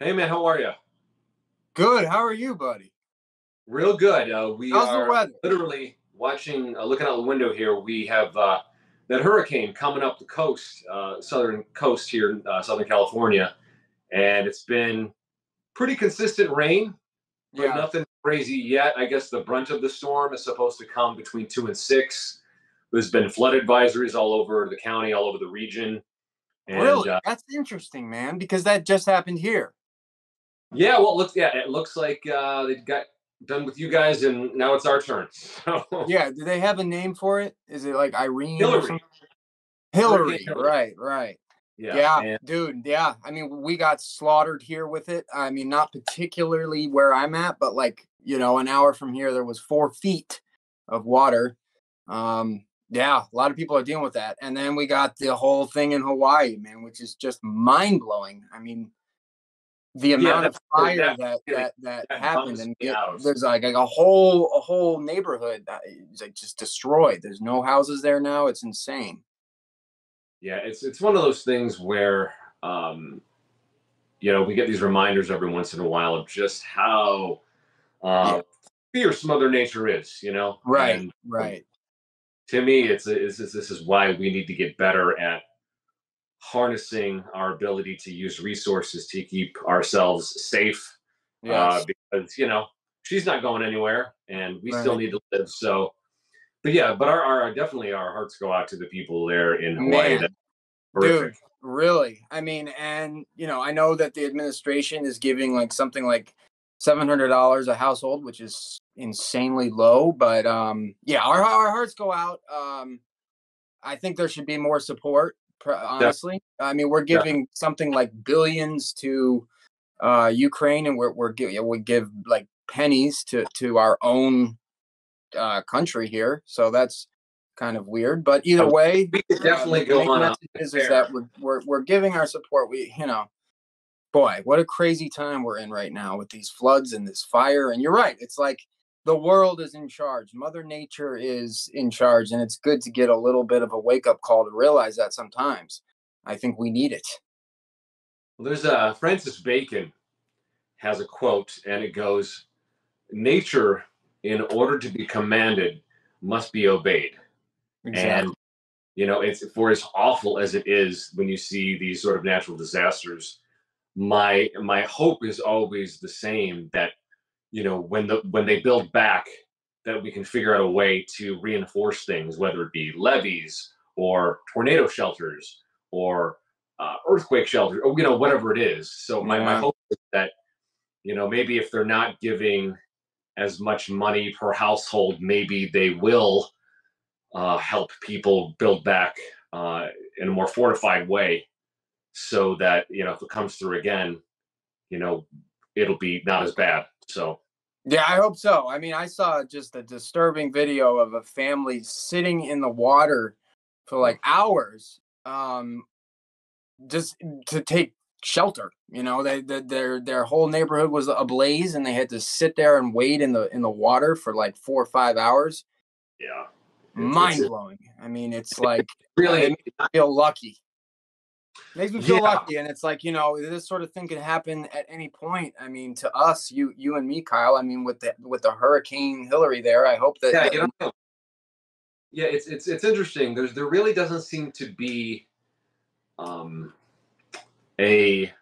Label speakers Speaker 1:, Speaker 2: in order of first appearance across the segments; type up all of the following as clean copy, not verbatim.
Speaker 1: Hey man, how are you?
Speaker 2: Good. How are you, buddy?
Speaker 1: Real good. We
Speaker 2: How's the
Speaker 1: are
Speaker 2: weather?
Speaker 1: literally watching, looking out the window here. We have that hurricane coming up the coast, southern coast here in Southern California, and it's been pretty consistent rain, but
Speaker 2: Yeah.
Speaker 1: nothing crazy yet. I guess the brunt of the storm is supposed to come between 2 and 6. There's been flood advisories all over the county, all over the region, and
Speaker 2: Really? That's interesting, man, because that just happened here.
Speaker 1: yeah, well, it looks like they got done with you guys, and now it's our turn. So
Speaker 2: Yeah. Do they have a name for it? Is it like Irene or
Speaker 1: Hillary,
Speaker 2: something?
Speaker 1: Hurricane
Speaker 2: Hillary.
Speaker 1: Hillary.
Speaker 2: Right, right.
Speaker 1: Yeah,
Speaker 2: Yeah,
Speaker 1: and
Speaker 2: dude. Yeah. I mean, we got slaughtered here with it. I mean, not particularly where I'm at, but like, an hour from here, there was 4 feet of water. Yeah, a lot of people are dealing with that. And then we got the whole thing in Hawaii, man, which is just mind blowing. I mean, the
Speaker 1: yeah,
Speaker 2: amount of fire
Speaker 1: that
Speaker 2: that
Speaker 1: really
Speaker 2: happened,
Speaker 1: bums
Speaker 2: and
Speaker 1: me out.
Speaker 2: there's like a whole neighborhood that is like just destroyed. There's no houses there now. It's insane.
Speaker 1: Yeah, it's one of those things where we get these reminders every once in a while of just how
Speaker 2: Yeah.
Speaker 1: uh, fierce Mother Nature is.
Speaker 2: Right.
Speaker 1: And
Speaker 2: Right.
Speaker 1: to me, this is why we need to get better at harnessing our ability to use resources to keep ourselves safe,
Speaker 2: Yes.
Speaker 1: because she's not going anywhere and we still
Speaker 2: Right.
Speaker 1: need to live. So but yeah, but our definitely our hearts go out to the people there in Hawaii. That's
Speaker 2: Man,
Speaker 1: horrific.
Speaker 2: dude, really. I mean, and I know that the administration is giving like something like $700 a household, which is insanely low. But yeah, our hearts go out. I think there should be more support.
Speaker 1: Def-
Speaker 2: Honestly, I mean, we're
Speaker 1: def-
Speaker 2: giving something like billions to Ukraine, and we give like pennies to our own country here. So that's kind of weird. But either way,
Speaker 1: we could definitely
Speaker 2: the
Speaker 1: go
Speaker 2: main
Speaker 1: on
Speaker 2: message
Speaker 1: a
Speaker 2: is
Speaker 1: tear.
Speaker 2: that we're giving our support. Boy, what a crazy time we're in right now with these floods and this fire. And you're right. It's like the world is in charge. Mother Nature is in charge. And it's good to get a little bit of a wake up call to realize that sometimes. I think we need it.
Speaker 1: Well, there's Francis Bacon has a quote, and it goes, "Nature, in order to be commanded, must be obeyed." And
Speaker 2: Exactly.
Speaker 1: it's for as awful as it is when you see these sort of natural disasters. My hope is always the same, that when they build back, that we can figure out a way to reinforce things, whether it be levees or tornado shelters or earthquake shelters, or whatever it is. So my
Speaker 2: Yeah.
Speaker 1: hope is that maybe if they're not giving as much money per household, maybe they will help people build back in a more fortified way, so that if it comes through again, you know it'll be not as bad. So
Speaker 2: Yeah, I hope so. I mean, I saw just a disturbing video of a family sitting in the water for like hours, just to take shelter. Their whole neighborhood was ablaze, and they had to sit there and wait in the water for like 4 or 5 hours.
Speaker 1: yeah,
Speaker 2: Mind
Speaker 1: it's
Speaker 2: blowing. I mean, it's like it
Speaker 1: really,
Speaker 2: makes me feel lucky. Makes me feel
Speaker 1: yeah,
Speaker 2: lucky, and it's like this sort of thing could happen at any point. I mean, to us, you and me, Kyle. I mean, with the Hurricane Hillary there, I hope that,
Speaker 1: yeah,
Speaker 2: that
Speaker 1: yeah. It's interesting. There really doesn't seem to be um, a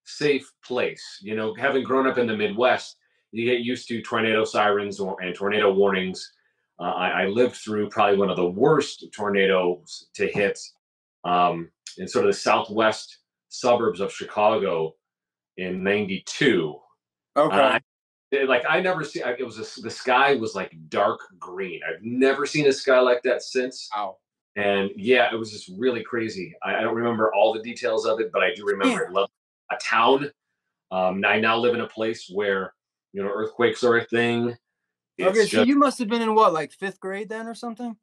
Speaker 1: safe place. Having grown up in the Midwest, you get used to tornado sirens and tornado warnings. I lived through probably one of the worst tornadoes to hit in sort of the southwest suburbs of Chicago in '92.
Speaker 2: okay.
Speaker 1: I never see. It was the sky was like dark green. I've never seen a sky like that since.
Speaker 2: Wow.
Speaker 1: And yeah, it was just really crazy. I don't remember all the details of it, but I do remember
Speaker 2: Yeah.
Speaker 1: it. Love a town. I now live in a place where earthquakes are a thing.
Speaker 2: Okay,
Speaker 1: It's
Speaker 2: so
Speaker 1: just
Speaker 2: you must have been in what, like fifth grade then or something?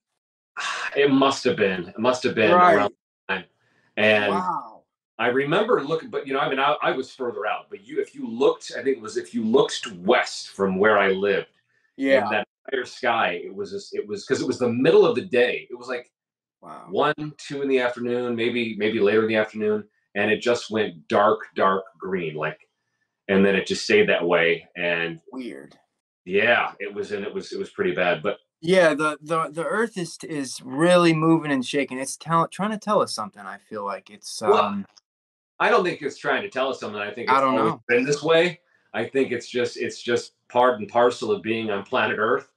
Speaker 1: it must have been around
Speaker 2: Right.
Speaker 1: that time. And
Speaker 2: Wow.
Speaker 1: I remember looking, but I was further out. But if you looked, I think it was if you looked west from where I lived, in
Speaker 2: Yeah.
Speaker 1: that entire sky, it was because it was the middle of the day. It was like
Speaker 2: Wow.
Speaker 1: 1, 2 in the afternoon, maybe later in the afternoon, and it just went dark, dark green, like, and then it just stayed that way. And
Speaker 2: Weird.
Speaker 1: yeah, it was pretty bad. But
Speaker 2: Yeah, the Earth is really moving and shaking. It's trying to tell us something. I feel like it's
Speaker 1: well, I don't think it's trying to tell us something. I think
Speaker 2: I
Speaker 1: it's
Speaker 2: don't
Speaker 1: always
Speaker 2: know,
Speaker 1: been this way. I think it's just part and parcel of being on planet Earth.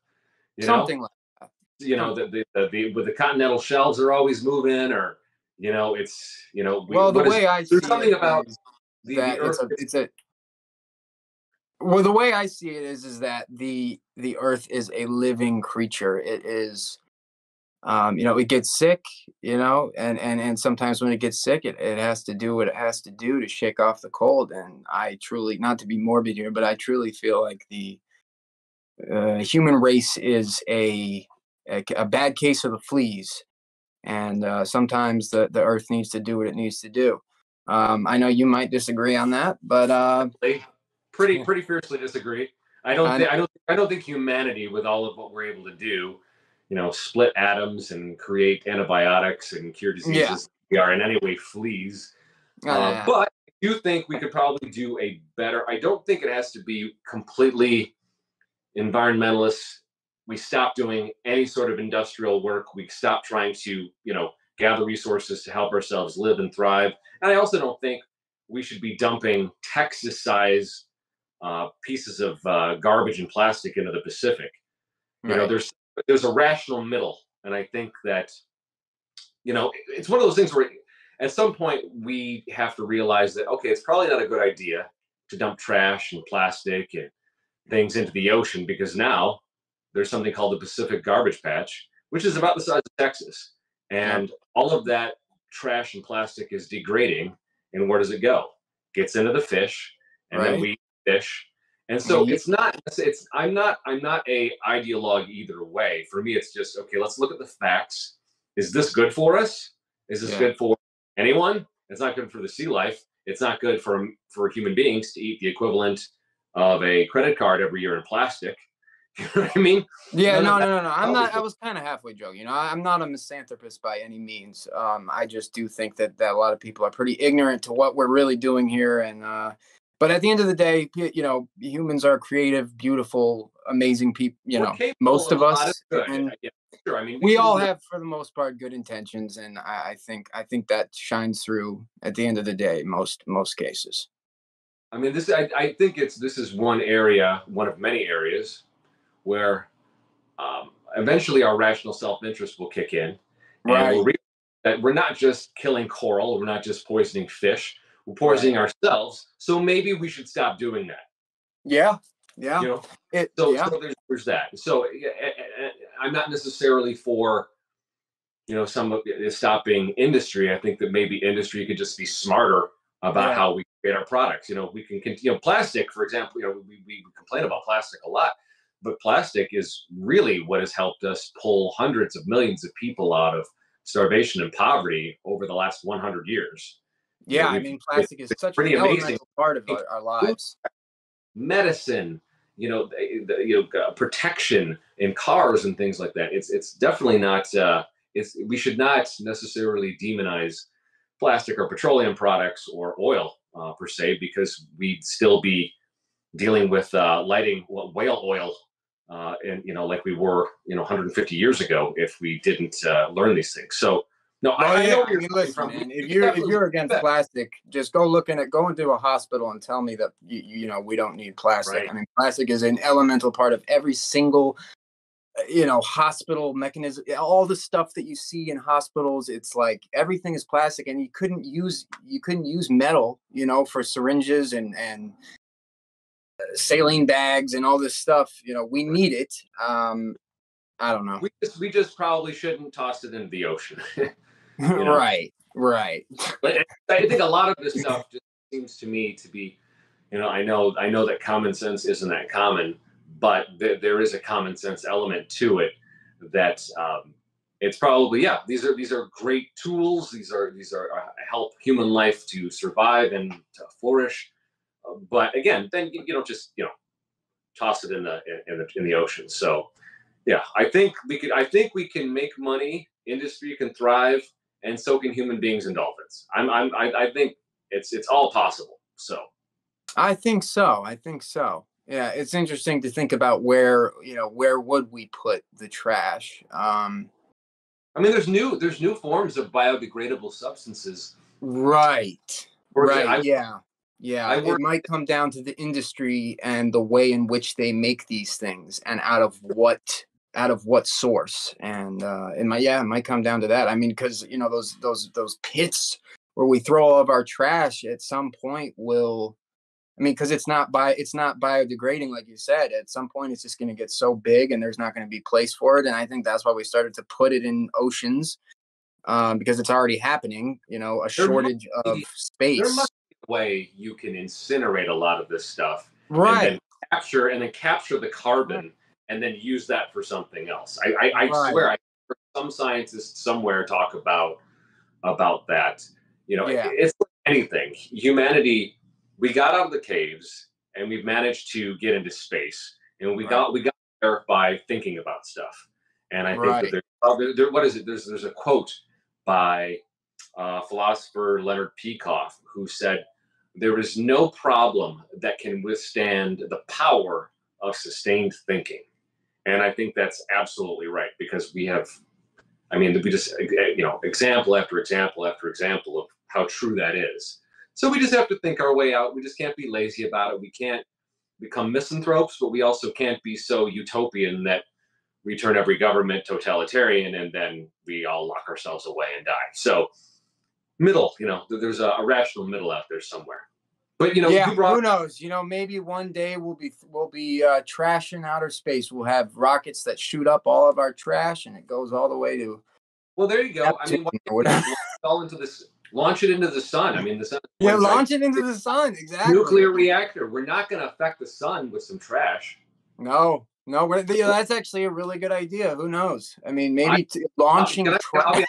Speaker 1: You know,
Speaker 2: something like that.
Speaker 1: that
Speaker 2: Something.
Speaker 1: the with the continental shelves are always moving, or it's we
Speaker 2: Well, the
Speaker 1: what is
Speaker 2: way I
Speaker 1: there's
Speaker 2: see it
Speaker 1: something about
Speaker 2: is
Speaker 1: the
Speaker 2: that
Speaker 1: Earth.
Speaker 2: it's a well, the way I see it is that the Earth is a living creature. It is it gets sick, and sometimes when it gets sick, it has to do what it has to do to shake off the cold. And I truly, not to be morbid here, but I truly feel like the human race is a bad case of the fleas, and sometimes the Earth needs to do what it needs to do. I know you might disagree on that, but
Speaker 1: Pretty fiercely disagree. I don't
Speaker 2: I know,
Speaker 1: think I don't I don't think humanity, with all of what we're able to do, split atoms and create antibiotics and cure
Speaker 2: yeah,
Speaker 1: diseases, we are in any way fleas.
Speaker 2: uh,
Speaker 1: But I do think we could probably do a better. I don't think it has to be completely environmentalist. We stop doing any sort of industrial work. We stop trying to, gather resources to help ourselves live and thrive. And I also don't think we should be dumping Texas-size pieces of garbage and plastic into the Pacific. You know,
Speaker 2: right,
Speaker 1: there's a rational middle, and I think that it's one of those things where at some point we have to realize that, okay, it's probably not a good idea to dump trash and plastic and things into the ocean, because now there's something called the Pacific Garbage Patch, which is about the size of Texas.
Speaker 2: yep,
Speaker 1: And all of that trash and plastic is degrading. And where does it go? Gets into the fish, and then
Speaker 2: right.
Speaker 1: we eat fish. And so
Speaker 2: We
Speaker 1: I'm not a ideologue either way. For me, it's just, okay, let's look at the facts. Is this good for us? Is this
Speaker 2: Yeah,
Speaker 1: good for anyone? It's not good for the sea life. It's not good for human beings to eat the equivalent of a credit card every year in plastic. You know what I mean?
Speaker 2: yeah,
Speaker 1: None of
Speaker 2: no,
Speaker 1: that
Speaker 2: no, no, no. I'm
Speaker 1: helps.
Speaker 2: not. I was kind of halfway joking. I'm not a misanthropist by any means. I just do think that a lot of people are pretty ignorant to what we're really doing here, and but at the end of the day, humans are creative, beautiful, amazing people.
Speaker 1: We're capable
Speaker 2: Most
Speaker 1: of
Speaker 2: of
Speaker 1: a lot of
Speaker 2: us,
Speaker 1: good.
Speaker 2: and
Speaker 1: Yeah, sure. I mean, we
Speaker 2: we
Speaker 1: shouldn't
Speaker 2: all
Speaker 1: do.
Speaker 2: have, for the most part, good intentions, and I think that shines through at the end of the day, most cases.
Speaker 1: I mean, I think this is one area, one of many areas where eventually our rational self-interest will kick in, and we'll
Speaker 2: Right.
Speaker 1: realize that we're not just killing coral, we're not just poisoning fish, we're
Speaker 2: Right.
Speaker 1: poisoning ourselves. So maybe we should stop doing that.
Speaker 2: Yeah. Yeah.
Speaker 1: You know,
Speaker 2: It.
Speaker 1: so
Speaker 2: Yeah.
Speaker 1: there's that. So yeah, I'm not necessarily for some of stopping industry. I think that maybe industry could just be smarter about
Speaker 2: Yeah.
Speaker 1: how we create our products. We can, plastic, for example. We complain about plastic a lot, but plastic is really what has helped us pull hundreds of millions of people out of starvation and poverty over the last 100 years.
Speaker 2: Yeah. I
Speaker 1: We've
Speaker 2: mean,
Speaker 1: it's,
Speaker 2: plastic is
Speaker 1: it's
Speaker 2: such an
Speaker 1: pretty amazing.
Speaker 2: elemental part of our
Speaker 1: Food,
Speaker 2: lives.
Speaker 1: medicine, protection in cars and things like that. It's definitely not. We should not necessarily demonize plastic or petroleum products or oil per se, because we'd still be dealing with lighting whale oil, and like we were 150 years ago if we didn't learn these things. So no,
Speaker 2: Well,
Speaker 1: I
Speaker 2: yeah.
Speaker 1: know where
Speaker 2: I
Speaker 1: you're
Speaker 2: mean,
Speaker 1: coming
Speaker 2: listen,
Speaker 1: from.
Speaker 2: man. If
Speaker 1: We could
Speaker 2: you're if
Speaker 1: definitely
Speaker 2: you're
Speaker 1: do
Speaker 2: against
Speaker 1: that,
Speaker 2: plastic, just go into a hospital and tell me that we don't need plastic.
Speaker 1: right?
Speaker 2: I mean, plastic is an elemental part of every single hospital mechanism. All the stuff that you see in hospitals, it's like everything is plastic, and you couldn't use metal, for syringes and saline bags and all this stuff. We need it. I don't know.
Speaker 1: We just probably shouldn't toss it into the ocean. you know
Speaker 2: Right, right.
Speaker 1: But I think a lot of this stuff just seems to me to be, I know that common sense isn't that common, but there is a common sense element to it that it's probably, yeah. These are great tools. These are help human life to survive and to flourish. But again, then you don't just toss it in the ocean. So yeah, I think we can make money. Industry can thrive, and so can human beings and dolphins. I think It's all possible. So
Speaker 2: I think so. I think so. Yeah, it's interesting to think about where, where would we put the trash?
Speaker 1: I mean, there's new forms of biodegradable substances.
Speaker 2: Right.
Speaker 1: For
Speaker 2: Right.
Speaker 1: example,
Speaker 2: Yeah. Yeah.
Speaker 1: I
Speaker 2: It
Speaker 1: work.
Speaker 2: might come down to the industry and the way in which they make these things and out of what source. And it might come down to that. I mean, because those pits where we throw all of our trash at some point will, I mean, because it's not biodegrading, like you said. At some point, it's just going to get so big, and there's not going to be place for it. And I think that's why we started to put it in oceans, because it's already happening. A
Speaker 1: There must
Speaker 2: shortage of
Speaker 1: be there
Speaker 2: space.
Speaker 1: must be a way you can incinerate a lot of this stuff and then
Speaker 2: Right.
Speaker 1: capture the
Speaker 2: Right.
Speaker 1: carbon and then use that for something else. I
Speaker 2: Right.
Speaker 1: swear I heard some scientists somewhere talk about that.
Speaker 2: Yeah.
Speaker 1: It's like anything. Humanity, we got out of the caves and we've managed to get into space, and
Speaker 2: Right.
Speaker 1: we got there by thinking about stuff. And I think that
Speaker 2: Right.
Speaker 1: what is it? There's a quote by philosopher Leonard Peikoff who said, "There is no problem that can withstand the power of sustained thinking." And I think that's absolutely right, because we have, I mean, we just, example after example after example of how true that is. So we just have to think our way out. We just can't be lazy about it. We can't become misanthropes, but we also can't be so utopian that we turn every government totalitarian and then we all lock ourselves away and die. So middle, there's a rational middle out there somewhere. But
Speaker 2: Yeah.
Speaker 1: you brought.
Speaker 2: Who knows? Maybe one day we'll be trashing outer space. We'll have rockets that shoot up all of our trash, and it goes all the way to
Speaker 1: Well, there you go. I
Speaker 2: Neptune
Speaker 1: mean, why
Speaker 2: or
Speaker 1: can't we just
Speaker 2: whatever.
Speaker 1: launch it into the sun? I mean, the sun. What
Speaker 2: Yeah,
Speaker 1: is that?
Speaker 2: launch it into the sun. Exactly.
Speaker 1: Nuclear reactor. We're not going to affect the sun with some trash.
Speaker 2: No, no, that's actually a really good idea. Who knows? I mean,
Speaker 1: I
Speaker 2: maybe launching
Speaker 1: I'll
Speaker 2: trash.
Speaker 1: be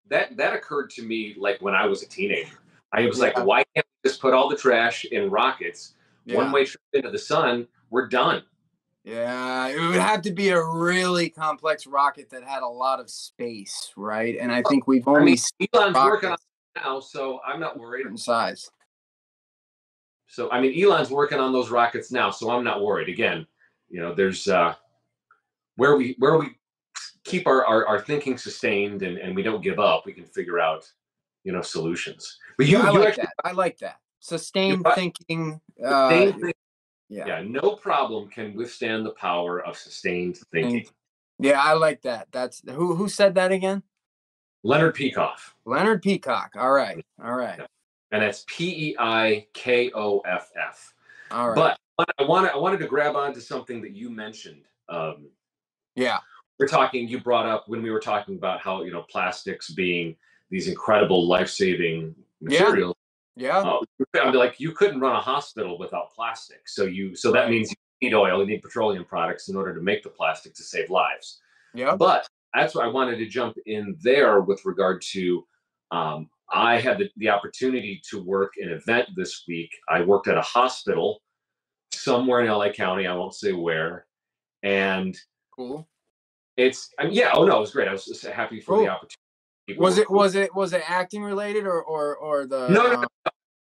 Speaker 1: honest, that occurred to me like when I was a teenager. I was like,
Speaker 2: Yeah,
Speaker 1: why can't we just put all the trash in rockets, one
Speaker 2: yeah,
Speaker 1: way trip into the sun? We're done.
Speaker 2: yeah. It would have to be a really complex rocket that had a lot of space, right? And I think we've
Speaker 1: I mean,
Speaker 2: only seen
Speaker 1: Elon's working on
Speaker 2: rockets
Speaker 1: it now, so I'm not worried.
Speaker 2: certain size.
Speaker 1: So I mean, Elon's working on those rockets now, so I'm not worried. Again, there's where we keep our thinking sustained, and we don't give up. We can figure out solutions. But
Speaker 2: Yeah, I
Speaker 1: you
Speaker 2: like
Speaker 1: actually
Speaker 2: that. I like that.
Speaker 1: you
Speaker 2: Sustained thinking.
Speaker 1: sustained thinking.
Speaker 2: Yeah.
Speaker 1: Yeah, no problem can withstand the power of sustained
Speaker 2: And
Speaker 1: thinking.
Speaker 2: yeah, I like that. That's who said that again?
Speaker 1: Leonard Peikoff.
Speaker 2: Leonard Peacock. All right. All right.
Speaker 1: Yeah. And that's Peikoff.
Speaker 2: All right.
Speaker 1: But I wanted to grab onto something that you mentioned.
Speaker 2: Yeah.
Speaker 1: You brought up when we were talking about how plastics being these incredible life-saving
Speaker 2: Yeah.
Speaker 1: materials.
Speaker 2: Yeah.
Speaker 1: I'd be like, you couldn't run a hospital without plastic. So that
Speaker 2: Right.
Speaker 1: means you need oil, you need petroleum products in order to make the plastic to save lives.
Speaker 2: Yep.
Speaker 1: But that's why I wanted to jump in there with regard to. I had the opportunity to work an event this week. I worked at a hospital somewhere in LA County. I won't say where. And
Speaker 2: Cool.
Speaker 1: yeah. Oh no, it was great. I was just happy for the
Speaker 2: Cool.
Speaker 1: opportunity. People
Speaker 2: Was
Speaker 1: were
Speaker 2: it
Speaker 1: cool.
Speaker 2: was it was it acting related or
Speaker 1: No,
Speaker 2: the
Speaker 1: no, no.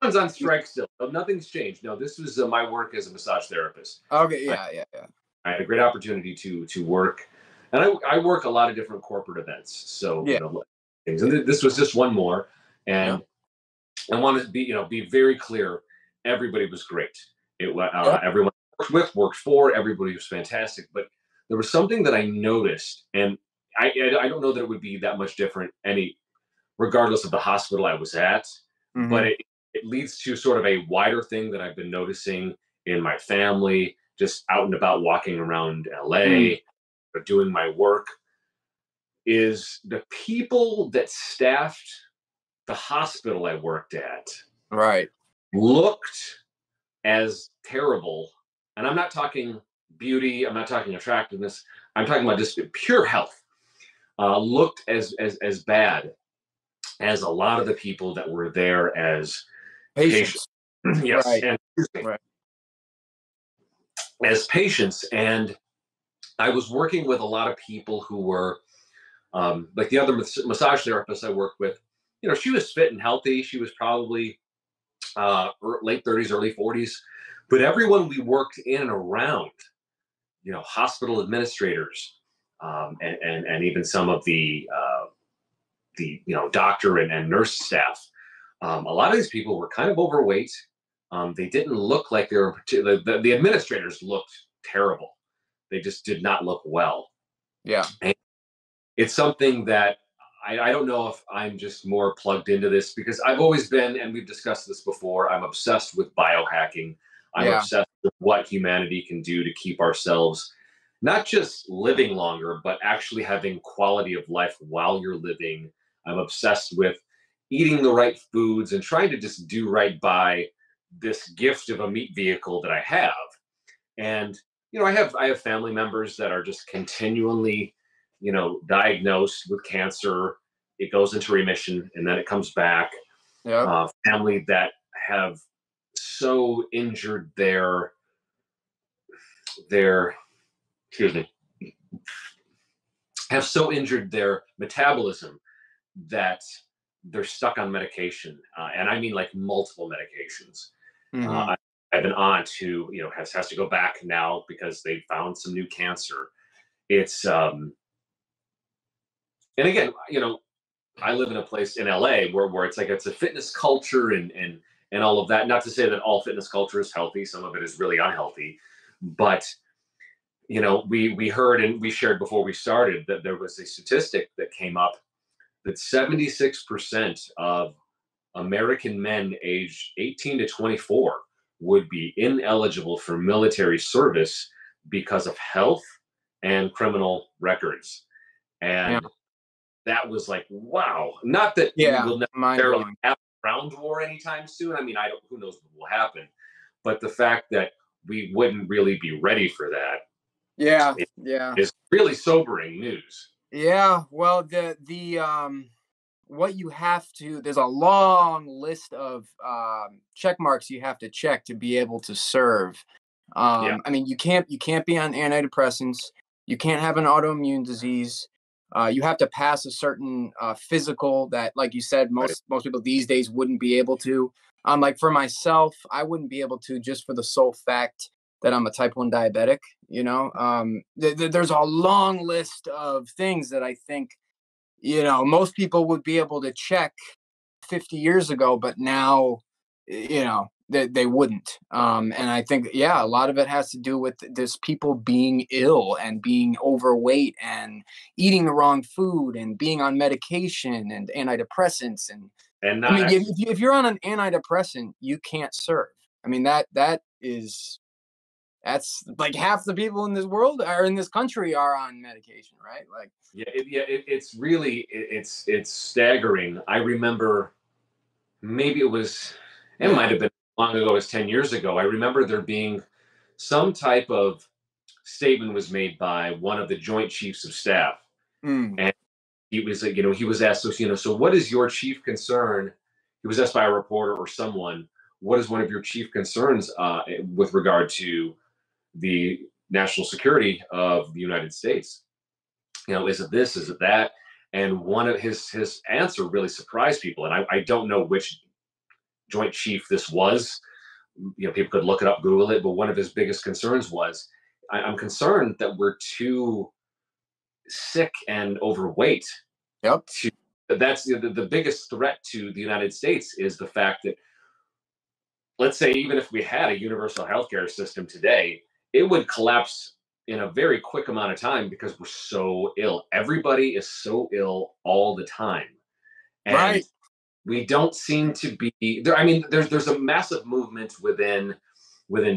Speaker 1: One's on strike still. No, nothing's changed. No, this was my work as a massage therapist.
Speaker 2: okay,
Speaker 1: I,
Speaker 2: yeah, yeah, yeah.
Speaker 1: I had a great opportunity to work, and I work a lot of different corporate events. So
Speaker 2: Yeah.
Speaker 1: things,
Speaker 2: Yeah.
Speaker 1: and this was just one more.
Speaker 2: Yep.
Speaker 1: And I wanted to be very clear. Everybody was great.
Speaker 2: Yep.
Speaker 1: Everyone worked for. Everybody was fantastic. But there was something that I noticed, and I don't know that it would be that much different regardless of the hospital I was at. But
Speaker 2: Mm-hmm.
Speaker 1: it leads to sort of a wider thing that I've been noticing in my family, just out and about walking around
Speaker 2: Mm.
Speaker 1: LA, doing my work, is the people that staffed the hospital I worked at
Speaker 2: Right.
Speaker 1: looked as terrible. And I'm not talking beauty, I'm not talking attractiveness, I'm talking about just pure health. Looked as bad as a lot of the people that were there as patients.
Speaker 2: Patience.
Speaker 1: Yes,
Speaker 2: Right.
Speaker 1: and
Speaker 2: Right.
Speaker 1: as patients. And I was working with a lot of people who were like the other massage therapist I worked with. She was fit and healthy. She was probably late 30s, early 40s. But everyone we worked in and around, hospital administrators, and even some of the doctor and nurse staff. A lot of these people were kind of overweight. They didn't look like they were the administrators looked terrible. They just did not look well.
Speaker 2: Yeah.
Speaker 1: And it's something that I don't know if I'm just more plugged into this because I've always been, and we've discussed this before, I'm obsessed with biohacking. I'm
Speaker 2: Yeah.
Speaker 1: obsessed with what humanity can do to keep ourselves not just living longer, but actually having quality of life while you're living. I'm obsessed with eating the right foods and trying to just do right by this gift of a meat vehicle that I have. And I have family members that are just continually, diagnosed with cancer. It goes into remission and then it comes back.
Speaker 2: Yeah.
Speaker 1: Family that have so injured their excuse me have so injured their metabolism that they're stuck on medication, and I mean like multiple medications.
Speaker 2: Hmm.
Speaker 1: I have an aunt who has to go back now because they found some new cancer. It's and again, I live in a place in LA where it's a fitness culture and all of that. Not to say that all fitness culture is healthy. Some of it is really unhealthy, but we heard and we shared before we started that there was a statistic that came up that 76% of American men aged 18 to 24 would be ineligible for military service because of health and criminal records.
Speaker 2: Yeah.
Speaker 1: And that was like, wow. Not that we
Speaker 2: Yeah.
Speaker 1: will
Speaker 2: Mind
Speaker 1: necessarily
Speaker 2: blowing.
Speaker 1: have a ground war anytime soon. I mean, I don't, who knows what will happen. But the fact that we wouldn't really be ready for that
Speaker 2: Yeah. Yeah.
Speaker 1: is really sobering news.
Speaker 2: Yeah. Well, the what you have to, there's a long list of check marks you have to check to be able to serve.
Speaker 1: Yeah,
Speaker 2: I mean, you can't be on antidepressants. You can't have an autoimmune disease. You have to pass a certain physical that, like you said,
Speaker 1: right.
Speaker 2: most people these days wouldn't be able to. Like for myself, I wouldn't be able to just for the sole fact that I'm a type 1 diabetic. There's a long list of things that I think most people would be able to check 50 years ago, but now, they wouldn't. And I think, yeah, a lot of it has to do with this people being ill and being overweight and eating the wrong food and being on medication and antidepressants. And
Speaker 1: And
Speaker 2: I
Speaker 1: not
Speaker 2: mean,
Speaker 1: exercise.
Speaker 2: if you're on an antidepressant, you can't serve. I mean, that's like half the people in this world or in this country are on medication, right? Like,
Speaker 1: It's really it's staggering. I remember maybe it might
Speaker 2: yeah.
Speaker 1: have been long ago, it was 10 years ago. I remember there being some type of statement was made by one of the Joint Chiefs of Staff,
Speaker 2: Mm,
Speaker 1: and he was like, he was asked, so what is your chief concern? He was asked by a reporter or someone, what is one of your chief concerns with regard to the national security of the United States? Is it this? Is it that? And one of his answer really surprised people. And I don't know which Joint Chief this was. People could look it up, Google it. But one of his biggest concerns was, I'm concerned that we're too sick and overweight.
Speaker 2: yep.
Speaker 1: To that's the biggest threat to the United States is the fact that, let's say, even if we had a universal healthcare system today, it would collapse in a very quick amount of time because we're so ill. Everybody is so ill all the time. And
Speaker 2: Right.
Speaker 1: we don't seem to be there. I mean, there's a massive movement within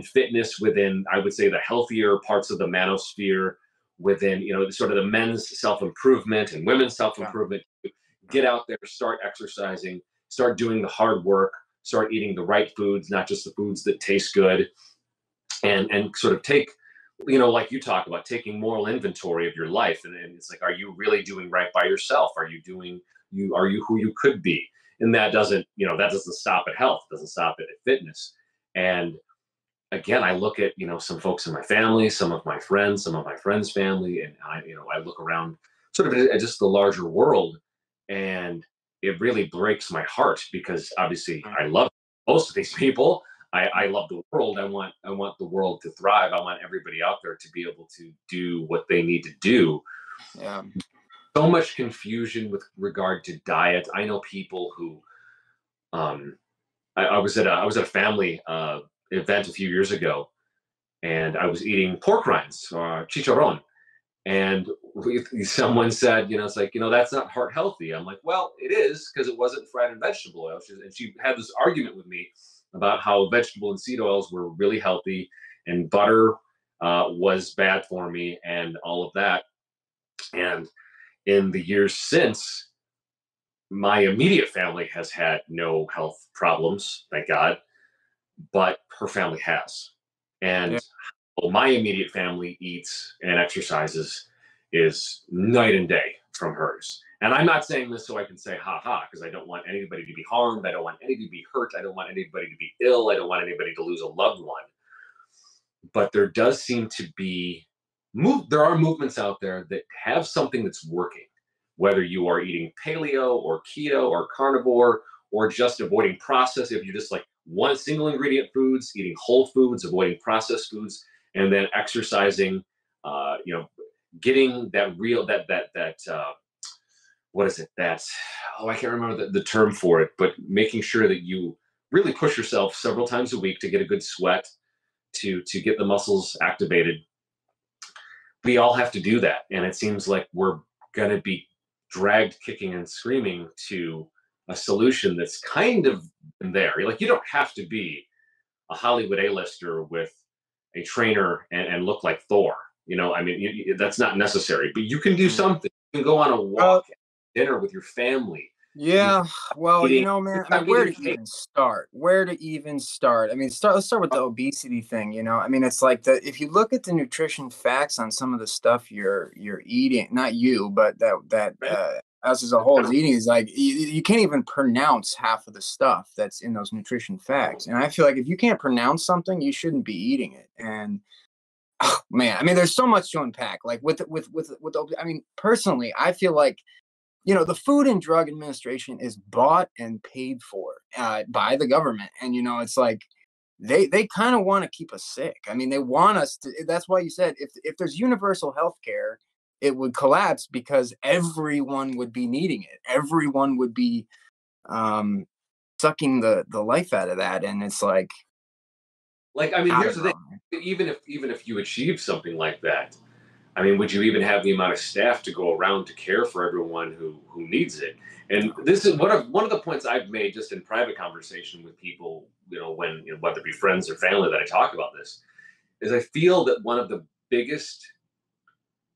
Speaker 1: fitness, within, I would say, the healthier parts of the manosphere, within sort of the men's self-improvement and women's
Speaker 2: Yeah.
Speaker 1: self-improvement. Get out there, start exercising, start doing the hard work, start eating the right foods, not just the foods that taste good, and sort of take, like you talk about, taking moral inventory of your life. And it's like, are you really doing right by yourself? Are you who you could be? And that doesn't stop at health, doesn't stop at fitness. And again, I look at, some folks in my family, some of my friends, some of my friends' family, and I look around sort of at just the larger world, and it really breaks my heart because obviously
Speaker 2: Mm.
Speaker 1: I love most of these people. I love the world. I want the world to thrive. I want everybody out there to be able to do what they need to do.
Speaker 2: Yeah.
Speaker 1: So much confusion with regard to diet. I know people who um I was at a family event a few years ago, and I was eating pork rinds or chicharron. And someone said, it's like, that's not heart healthy. I'm like, well, it is because it wasn't fried in vegetable oil. And she had this argument with me about how vegetable and seed oils were really healthy and butter was bad for me and all of that. And in the years since, my immediate family has had no health problems, thank God, but her family has.
Speaker 2: Yeah.
Speaker 1: And well, my immediate family eats and exercises is night and day from hers. And I'm not saying this so I can say ha ha, because I don't want anybody to be harmed. I don't want anybody to be hurt. I don't want anybody to be ill. I don't want anybody to lose a loved one. But there does seem to be there are movements out there that have something that's working, whether you are eating paleo or keto or carnivore or just avoiding processed, if you're just like one single ingredient foods, eating whole foods, avoiding processed foods, and then exercising, getting that real what is it? That's I can't remember the term for it, but making sure that you really push yourself several times a week to get a good sweat, to get the muscles activated. We all have to do that, and it seems like we're going to be dragged kicking and screaming to a solution that's kind of there. Like, you don't have to be a Hollywood A-lister with a trainer and look like Thor. I mean, that's not necessary, but you can do something. You can go on a
Speaker 2: Well,
Speaker 1: walk, dinner with your family. You
Speaker 2: yeah. Well,
Speaker 1: eating,
Speaker 2: man, I mean,
Speaker 1: stop
Speaker 2: where
Speaker 1: eating
Speaker 2: to
Speaker 1: cake.
Speaker 2: even start? Where to even start? I mean, let's start with the obesity thing. I mean, it's like if you look at the nutrition facts on some of the stuff you're eating, not you, but us as a whole is eating, is like you can't even pronounce half of the stuff that's in those nutrition facts. And I feel like if you can't pronounce something, you shouldn't be eating it. And oh, man, I mean, there's so much to unpack. Like I mean, personally, I feel like the Food and Drug Administration is bought and paid for by the government, and it's like they kind of want to keep us sick. I mean, they want us to. That's why you said if there's universal health care, it would collapse because everyone would be needing it. Everyone would be um, sucking the life out of that, and it's like
Speaker 1: Like, I mean,
Speaker 2: I
Speaker 1: here's
Speaker 2: don't
Speaker 1: the thing.
Speaker 2: know.
Speaker 1: Even if you achieve something like that, I mean, would you even have the amount of staff to go around to care for everyone who needs it? And this is one of the points I've made just in private conversation with people, when whether it be friends or family that I talk about this, is I feel that one of the biggest,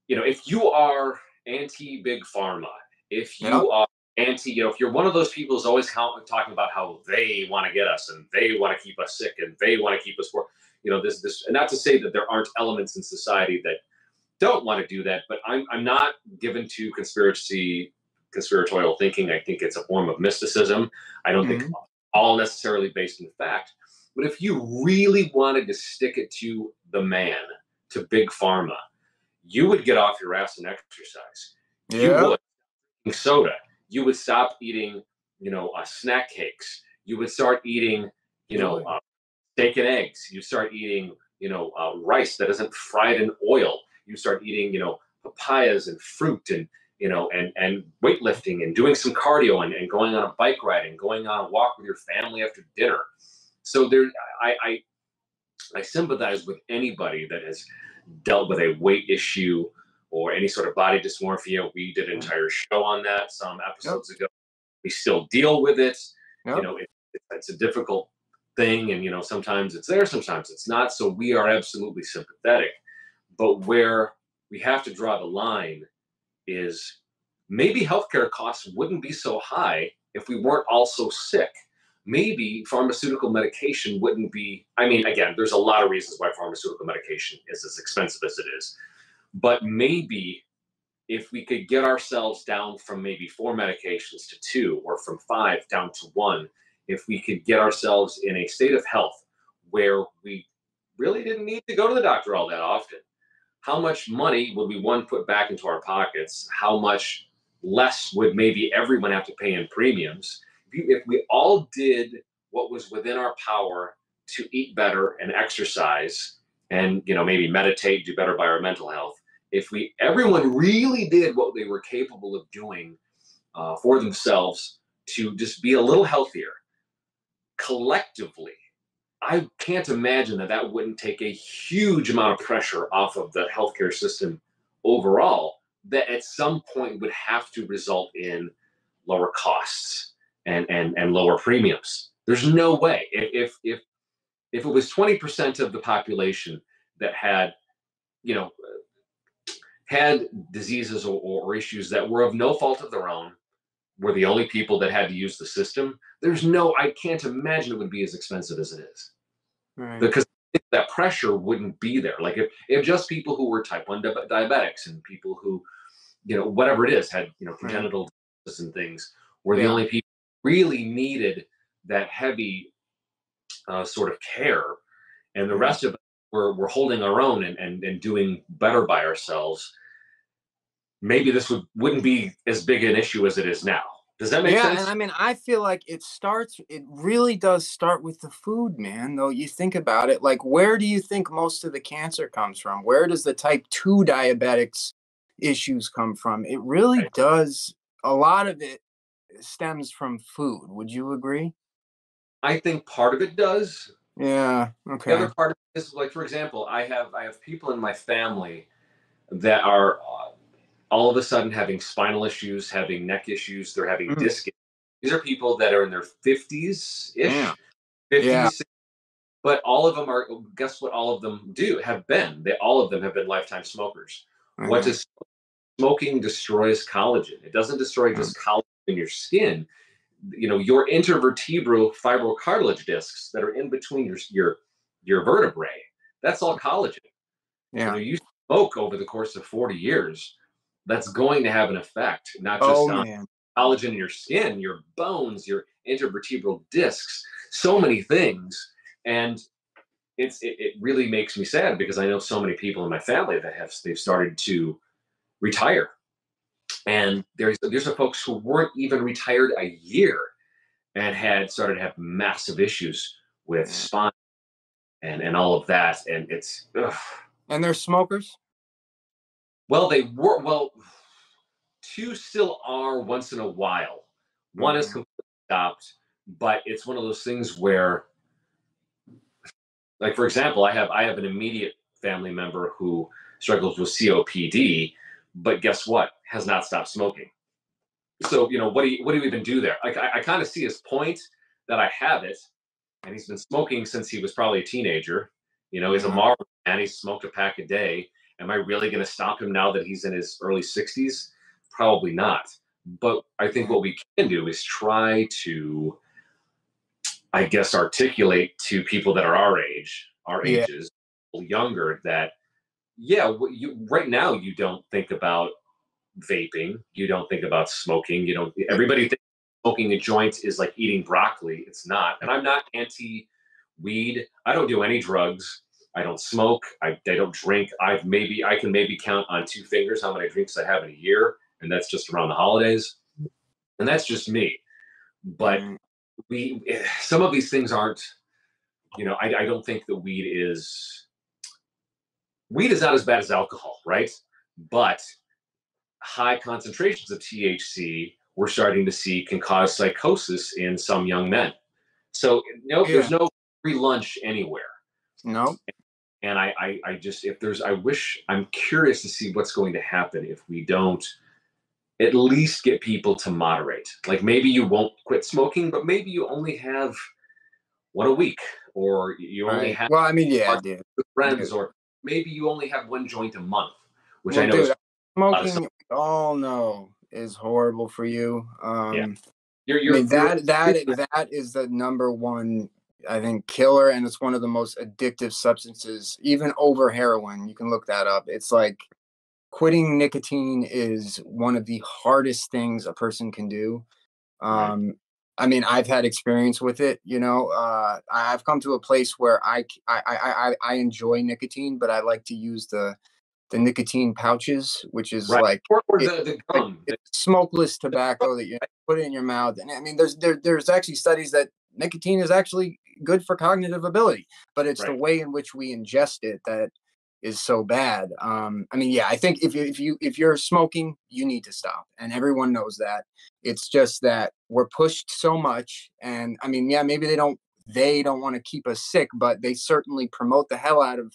Speaker 1: if you are anti big pharma, if
Speaker 2: Yep.
Speaker 1: you are anti, if you're one of those people who's always talking about how they want to get us and they want to keep us sick and they want to keep us poor, this, and not to say that there aren't elements in society that don't want to do that, but I'm not given to conspiratorial thinking. I think it's a form of mysticism. I don't think
Speaker 2: Mhm.
Speaker 1: all necessarily based in fact. But if you really wanted to stick it to the man, to big pharma, you would get off your ass and exercise. You
Speaker 2: Yeah.
Speaker 1: would drink soda. You would stop eating, snack cakes. You would start eating, you know,
Speaker 2: Absolutely.
Speaker 1: uh, steak and eggs. You start eating, rice that isn't fried in oil. You start eating, papayas and fruit and and weightlifting and doing some cardio and going on a bike ride and going on a walk with your family after dinner. So I, I I sympathize with anybody that has dealt with a weight issue or any sort of body dysmorphia. We did an entire show on that some
Speaker 2: Yep.
Speaker 1: episodes ago. We still deal with it.
Speaker 2: Yep.
Speaker 1: It's a difficult thing, and sometimes it's there, sometimes it's not. So we are absolutely sympathetic. But where we have to draw the line is maybe healthcare costs wouldn't be so high if we weren't all so sick. Maybe pharmaceutical medication wouldn't be. I mean, again, there's a lot of reasons why pharmaceutical medication is as expensive as it is. But maybe if we could get ourselves down from maybe four medications to two or from five down to one, if we could get ourselves in a state of health where we really didn't need to go to the doctor all that often, how much money would we one put back into our pockets? How much less would maybe everyone have to pay in premiums? If we all did what was within our power to eat better and exercise and, maybe meditate, do better by our mental health, if everyone really did what they were capable of doing for themselves to just be a little healthier collectively, I can't imagine that wouldn't take a huge amount of pressure off of the healthcare system overall, that at some point would have to result in lower costs and lower premiums. There's no way. If it was 20% of the population that you know, had diseases or issues that were of no fault of their own, were the only people that had to use the system, I can't imagine it would be as expensive as it is.
Speaker 2: Right.
Speaker 1: Because that pressure wouldn't be there. Like if just people who were type 1 diabetics and people who, whatever it is, had, congenital diseases and things, were the only people who really needed that heavy sort of care, and the rest of it we're holding our own and doing better by ourselves, maybe this wouldn't be as big an issue as it is now. Does that make sense?
Speaker 2: And I mean, I feel like it really does start with the food, man. Though you think about it, like, where do you think most of the cancer comes from? Where does the type 2 diabetics issues come from? It really does. A lot of it stems from food. Would you agree?
Speaker 1: I think part of it does.
Speaker 2: Yeah.
Speaker 1: The
Speaker 2: Okay.
Speaker 1: other part of it is, like, for example, I have people in my family that are all of a sudden having spinal issues, having neck issues, they're having disc. These are people that are in their 50s ish,
Speaker 2: Yeah.
Speaker 1: 50s, but all of them are, guess what all of them have been? All of them have been lifetime smokers. What does smoking destroys collagen? It doesn't destroy just collagen in your skin. Your intervertebral fibrocartilage discs that are in between your vertebrae, that's all collagen.
Speaker 2: Yeah.
Speaker 1: You smoke over the course of 40 years, that's going to have an effect, not just on collagen in your skin, your bones, your intervertebral discs, so many things. And it really makes me sad, because I know so many people in my family that they've started to retire. And there's some folks who weren't even retired a year and had started to have massive issues with spine and all of that. And it's, ugh.
Speaker 2: And they're smokers?
Speaker 1: Well, they were, two still are once in a while. One is completely stopped, but it's one of those things where, like, for example, I have an immediate family member who struggles with COPD, but guess what? Has not stopped smoking. So, what do you even do there? Like, I kind of see his point that I have it, and he's been smoking since he was probably a teenager. He's a marvel man. He's smoked a pack a day. Am I really going to stop him now that he's in his early 60s? Probably not. But I think what we can do is try to, I guess, articulate to people that are our ages, younger, that, right now you don't think about vaping, you don't think about smoking, everybody thinks smoking a joint is like eating broccoli. It's not. And I'm not anti weed. I don't do any drugs. I don't smoke. I don't drink. I can maybe count on two fingers how many drinks I have in a year, and that's just around the holidays. And that's just me. But some of these things aren't, I don't think that weed is not as bad as alcohol, right? But high concentrations of THC, we're starting to see, can cause psychosis in some young men. So there's no free lunch anywhere.
Speaker 2: No.
Speaker 1: And I'm curious to see what's going to happen if we don't at least get people to moderate. Like, maybe you won't quit smoking, but maybe you only have one a week, or you only have friends, or maybe you only have one joint a month, which I know is
Speaker 2: smoking. Oh no, is horrible for you. That is the number one, I think, killer, and it's one of the most addictive substances, even over heroin. You can look that up. It's like, quitting nicotine is one of the hardest things a person can do. I mean, I've had experience with it. I've come to a place where I enjoy nicotine, but I like to use the nicotine pouches, which is like,
Speaker 1: the gum.
Speaker 2: It's smokeless tobacco that you put it in your mouth. And I mean, there's actually studies that nicotine is actually good for cognitive ability, but it's the
Speaker 1: Right.
Speaker 2: way in which we ingest it that is so bad. I mean, yeah, I think if you're smoking, you need to stop, and everyone knows that. It's just that we're pushed so much, and I mean, yeah, maybe they don't want to keep us sick, but they certainly promote the hell out of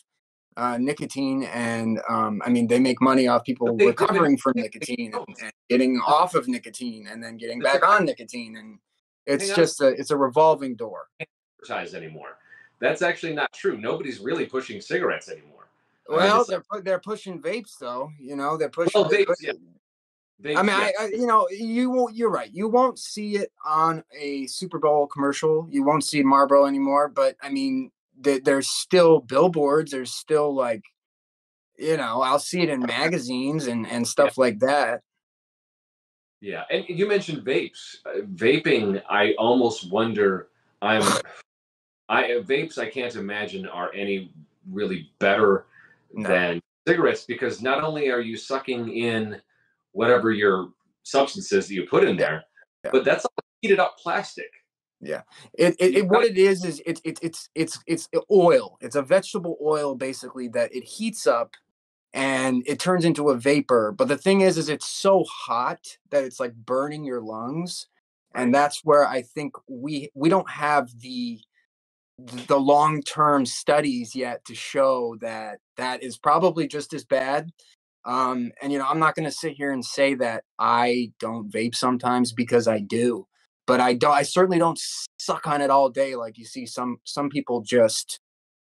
Speaker 2: nicotine, and I mean, they make money off people
Speaker 1: They've been
Speaker 2: recovering from nicotine and getting off of nicotine and then getting back on nicotine, and it's
Speaker 1: hang on a
Speaker 2: just a revolving door.
Speaker 1: advertise anymore. That's actually not true. Nobody's really pushing cigarettes anymore. I mean,
Speaker 2: Well,
Speaker 1: it's
Speaker 2: they're pushing vapes though. You know,
Speaker 1: well,
Speaker 2: they
Speaker 1: vapes,
Speaker 2: put.
Speaker 1: yeah,
Speaker 2: I
Speaker 1: vapes,
Speaker 2: mean,
Speaker 1: yeah,
Speaker 2: you know, you won't. You're right. You won't see it on a Super Bowl commercial. You won't see Marlboro anymore. But I mean, there's still billboards. There's still like, you know, I'll see it in magazines and
Speaker 1: yeah,
Speaker 2: stuff like that.
Speaker 1: yeah. And you mentioned vapes. Vaping, I almost wonder. Vapes. I can't imagine are any really better
Speaker 2: No.
Speaker 1: than cigarettes because not only are you sucking in whatever your substances that you put in
Speaker 2: Yeah.
Speaker 1: there,
Speaker 2: Yeah.
Speaker 1: but that's all heated up plastic.
Speaker 2: Yeah.
Speaker 1: You
Speaker 2: What
Speaker 1: got
Speaker 2: it is it's oil. It's a vegetable oil basically that it heats up and it turns into a vapor. But the thing is it's so hot that it's like burning your lungs. And
Speaker 1: right.
Speaker 2: that's where I think we don't have the long-term studies yet to show that that is probably just as bad. And you know, I'm not going to sit here and say that I don't vape sometimes because I do, but I certainly don't suck on it all day like you see some people just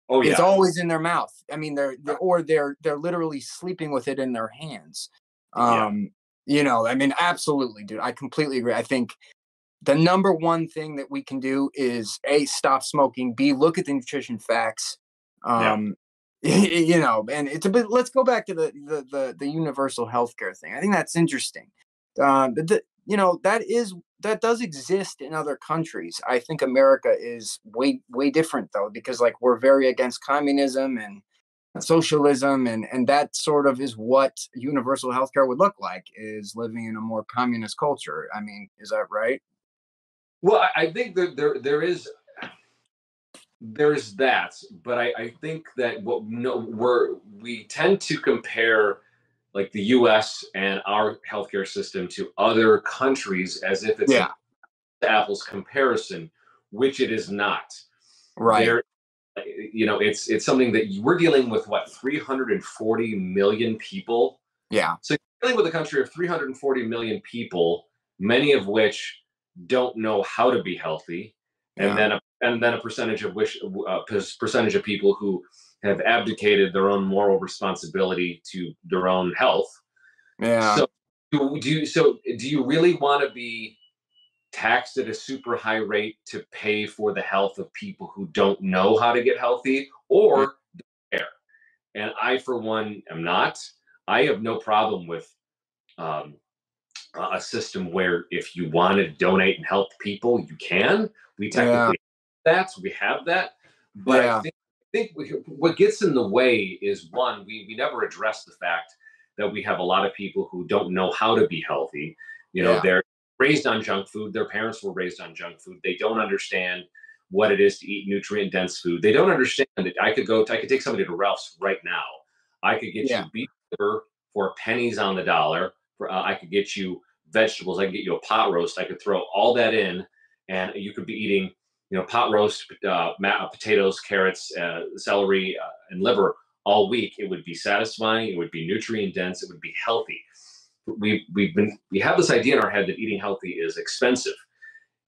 Speaker 1: Oh
Speaker 2: it's
Speaker 1: yeah,
Speaker 2: always in their mouth. I mean, they're literally sleeping with it in their hands.
Speaker 1: yeah,
Speaker 2: Um, you know, I mean, absolutely, dude. I completely agree. I think the number one thing that we can do is A, stop smoking, B, look at the nutrition facts.
Speaker 1: yeah.
Speaker 2: Um, you know, and it's a bit, let's go back to the universal healthcare thing. I think that's interesting. You know, that does exist in other countries. I think America is way different though, because like we're very against communism and socialism, and that sort of is what universal healthcare would look like, is living in a more communist culture. I mean, is that right?
Speaker 1: Well, I think that there's that, but I think that what no we tend to compare like the U.S. and our healthcare system to other countries as if it's
Speaker 2: Yeah.
Speaker 1: an apples comparison, which it is not.
Speaker 2: Right.
Speaker 1: There, it's something that we're dealing with. What 340 million people.
Speaker 2: Yeah.
Speaker 1: So you're dealing with a country of 340 million people, many of which don't know how to be healthy, and
Speaker 2: Yeah.
Speaker 1: then a percentage of which percentage of people who have abdicated their own moral responsibility to their own health.
Speaker 2: Yeah.
Speaker 1: So do you really want to be taxed at a super high rate to pay for the health of people who don't know how to get healthy
Speaker 2: Mm.
Speaker 1: or care? And I, for one, am not. I have no problem with um, a system where if you want to donate and help people, you can. We
Speaker 2: Yeah.
Speaker 1: technically have that, but
Speaker 2: Yeah.
Speaker 1: what gets in the way is one, we never address the fact that we have a lot of people who don't know how to be healthy.
Speaker 2: Yeah.
Speaker 1: They're raised on junk food. Their parents were raised on junk food. They don't understand what it is to eat nutrient dense food. They don't understand that I could take somebody to Ralph's right now. I could get
Speaker 2: Yeah.
Speaker 1: you beef liver for pennies on the dollar. I could get you vegetables. I could get you a pot roast. I could throw all that in, and you could be eating, pot roast, potatoes, carrots, celery, and liver all week. It would be satisfying. It would be nutrient dense. It would be healthy. We have this idea in our head that eating healthy is expensive.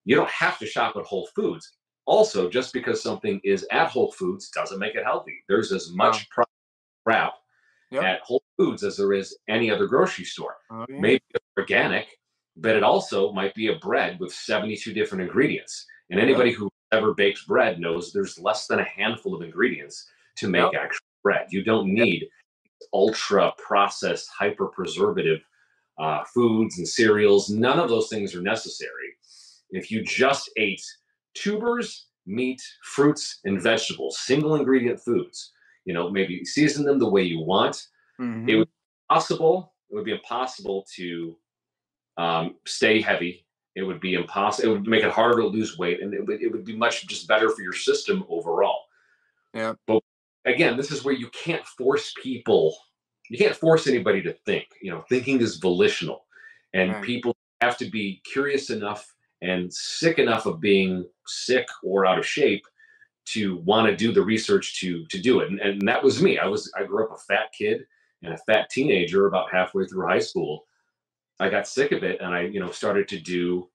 Speaker 1: You don't have to shop at Whole Foods. Also, just because something is at Whole Foods doesn't make it healthy. There's as
Speaker 2: Oh.
Speaker 1: much crap
Speaker 2: Yep.
Speaker 1: at Whole Foods as there is any other grocery store.
Speaker 2: Oh yeah.
Speaker 1: Maybe it's organic, but it also might be a bread with 72 different ingredients. And
Speaker 2: Yep.
Speaker 1: anybody who ever bakes bread knows there's less than a handful of ingredients to make
Speaker 2: Yep.
Speaker 1: actual bread. You don't
Speaker 2: Yep.
Speaker 1: need ultra processed, hyper preservative foods and cereals. None of those things are necessary. If you just ate tubers, meat, fruits, and vegetables, single ingredient foods, maybe season them the way you want, it would
Speaker 2: Mm-hmm.
Speaker 1: be possible. It would be impossible to stay heavy It would be impossible. It would make it harder to lose weight, and it would be much just better for your system overall.
Speaker 2: Yeah.
Speaker 1: But again, this is where you can't force people. You can't force anybody to think. Thinking is volitional, and
Speaker 2: Right.
Speaker 1: people have to be curious enough and sick enough of being sick or out of shape to want to do the research to do it. And that was me. I grew up a fat kid and a fat teenager. About halfway through high school, I got sick of it, and I started to do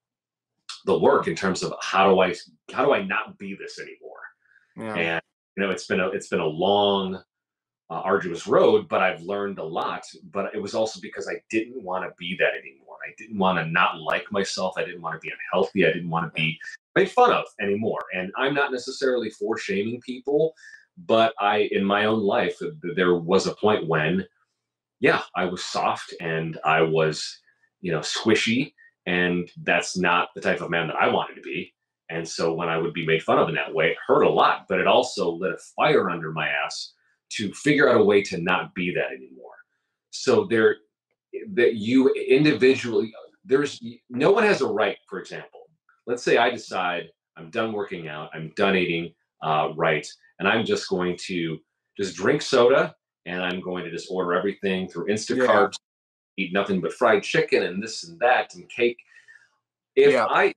Speaker 1: the work in terms of how do I not be this anymore.
Speaker 2: Yeah.
Speaker 1: And it's been a long, arduous road, but I've learned a lot. But it was also because I didn't want to be that anymore. I didn't want to not like myself. I didn't want to be unhealthy. I didn't want to be made fun of anymore. And I'm not necessarily for shaming people, but in my own life, there was a point when, yeah, I was soft and I was, squishy, and that's not the type of man that I wanted to be. And so when I would be made fun of in that way, it hurt a lot, but it also lit a fire under my ass to figure out a way to not be that anymore. So that you individually, there's no one has a right. For example, let's say I decide I'm done working out, I'm done eating right, and I'm just going to just drink soda, and I'm going to just order everything through
Speaker 2: Yeah.
Speaker 1: Instacart, eat nothing but fried chicken and this and that and cake. If
Speaker 2: Yeah.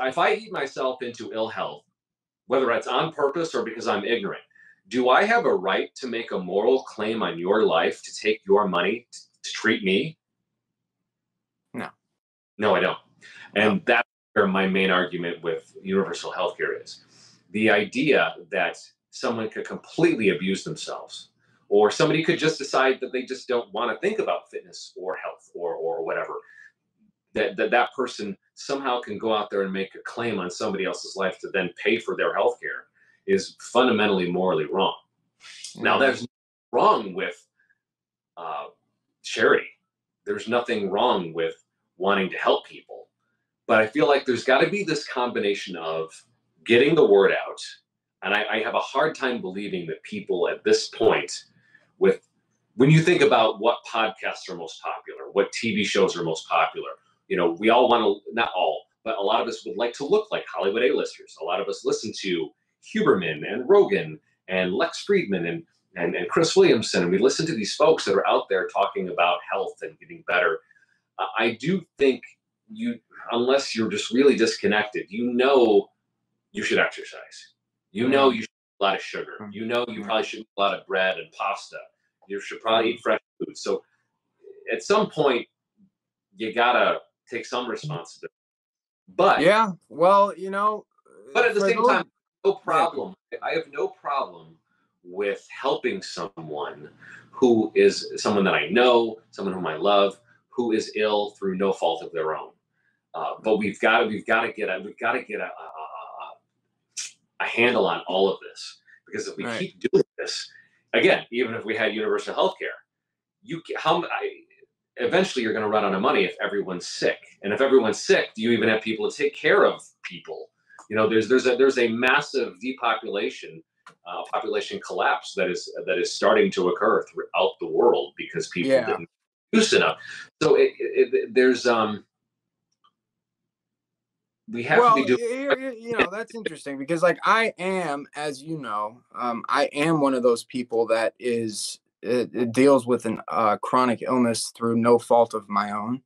Speaker 1: if I eat myself into ill health, whether it's on purpose or because I'm ignorant, do I have a right to make a moral claim on your life to take your money to treat me?
Speaker 2: No.
Speaker 1: No, I don't.
Speaker 2: No.
Speaker 1: And that's where my main argument with universal healthcare is. The idea that someone could completely abuse themselves, or somebody could just decide that they just don't want to think about fitness or health or whatever, that person somehow can go out there and make a claim on somebody else's life to then pay for their health care is fundamentally morally wrong. Now,
Speaker 2: Yeah.
Speaker 1: there's nothing wrong with uh, charity. There's nothing wrong with wanting to help people. But I feel like there's got to be this combination of getting the word out. And I have a hard time believing that people at this point, with when you think about what podcasts are most popular, what TV shows are most popular, we all want to, not all, but a lot of us would like to look like Hollywood A-listers. A lot of us listen to Huberman and Rogan and Lex Friedman and Chris Williamson. And we listen to these folks that are out there talking about health and getting better. I do think unless you're just really disconnected, you should exercise.
Speaker 2: Yeah.
Speaker 1: You should eat a lot of sugar. You
Speaker 2: Yeah.
Speaker 1: probably should eat a lot of bread and pasta. You should probably eat fresh food. So at some point, you gotta take some responsibility. But
Speaker 2: Yeah. Well,
Speaker 1: at the
Speaker 2: for
Speaker 1: same
Speaker 2: those,
Speaker 1: time, no
Speaker 2: yeah,
Speaker 1: problem. I have no problem with helping someone who is someone that I know, someone whom I love, who is ill through no fault of their own. But we've got to get a handle on all of this, because if we
Speaker 2: right.
Speaker 1: keep doing this, again, even if we had universal health care, you how eventually you're going to run out of money if everyone's sick. And if everyone's sick, do you even have people to take care of people? There's a massive depopulation, population collapse that is starting to occur throughout the world because people
Speaker 2: Yeah.
Speaker 1: didn't use enough. So there's we have to be
Speaker 2: Well,
Speaker 1: doing.
Speaker 2: that's interesting because, like, I am, as you know, I am one of those people that it deals with an chronic illness through no fault of my own.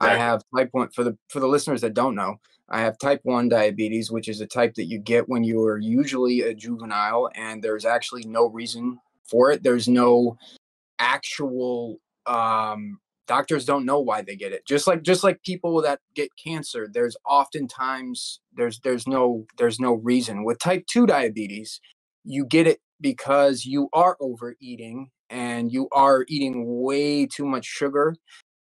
Speaker 2: I
Speaker 1: Exactly.
Speaker 2: have type 1. For the listeners that don't know, I have type 1 diabetes, which is a type that you get when you are usually a juvenile, and there's actually no reason for it. There's no actual doctors don't know why they get it. Just like people that get cancer, there's oftentimes there's no reason. With type 2 diabetes, you get it because you are overeating and you are eating way too much sugar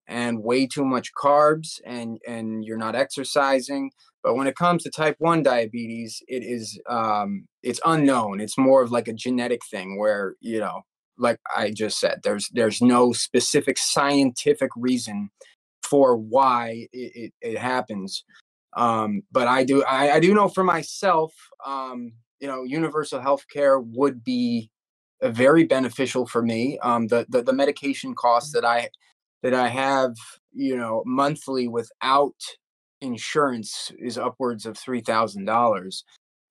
Speaker 2: and way too much carbs, and you're not exercising. But when it comes to type 1 diabetes, it's unknown. It's more of like a genetic thing where, like I just said, there's no specific scientific reason for why it happens. But I do know for myself, universal health care would be very beneficial for me. The medication costs that I have, monthly without insurance is upwards of $3,000.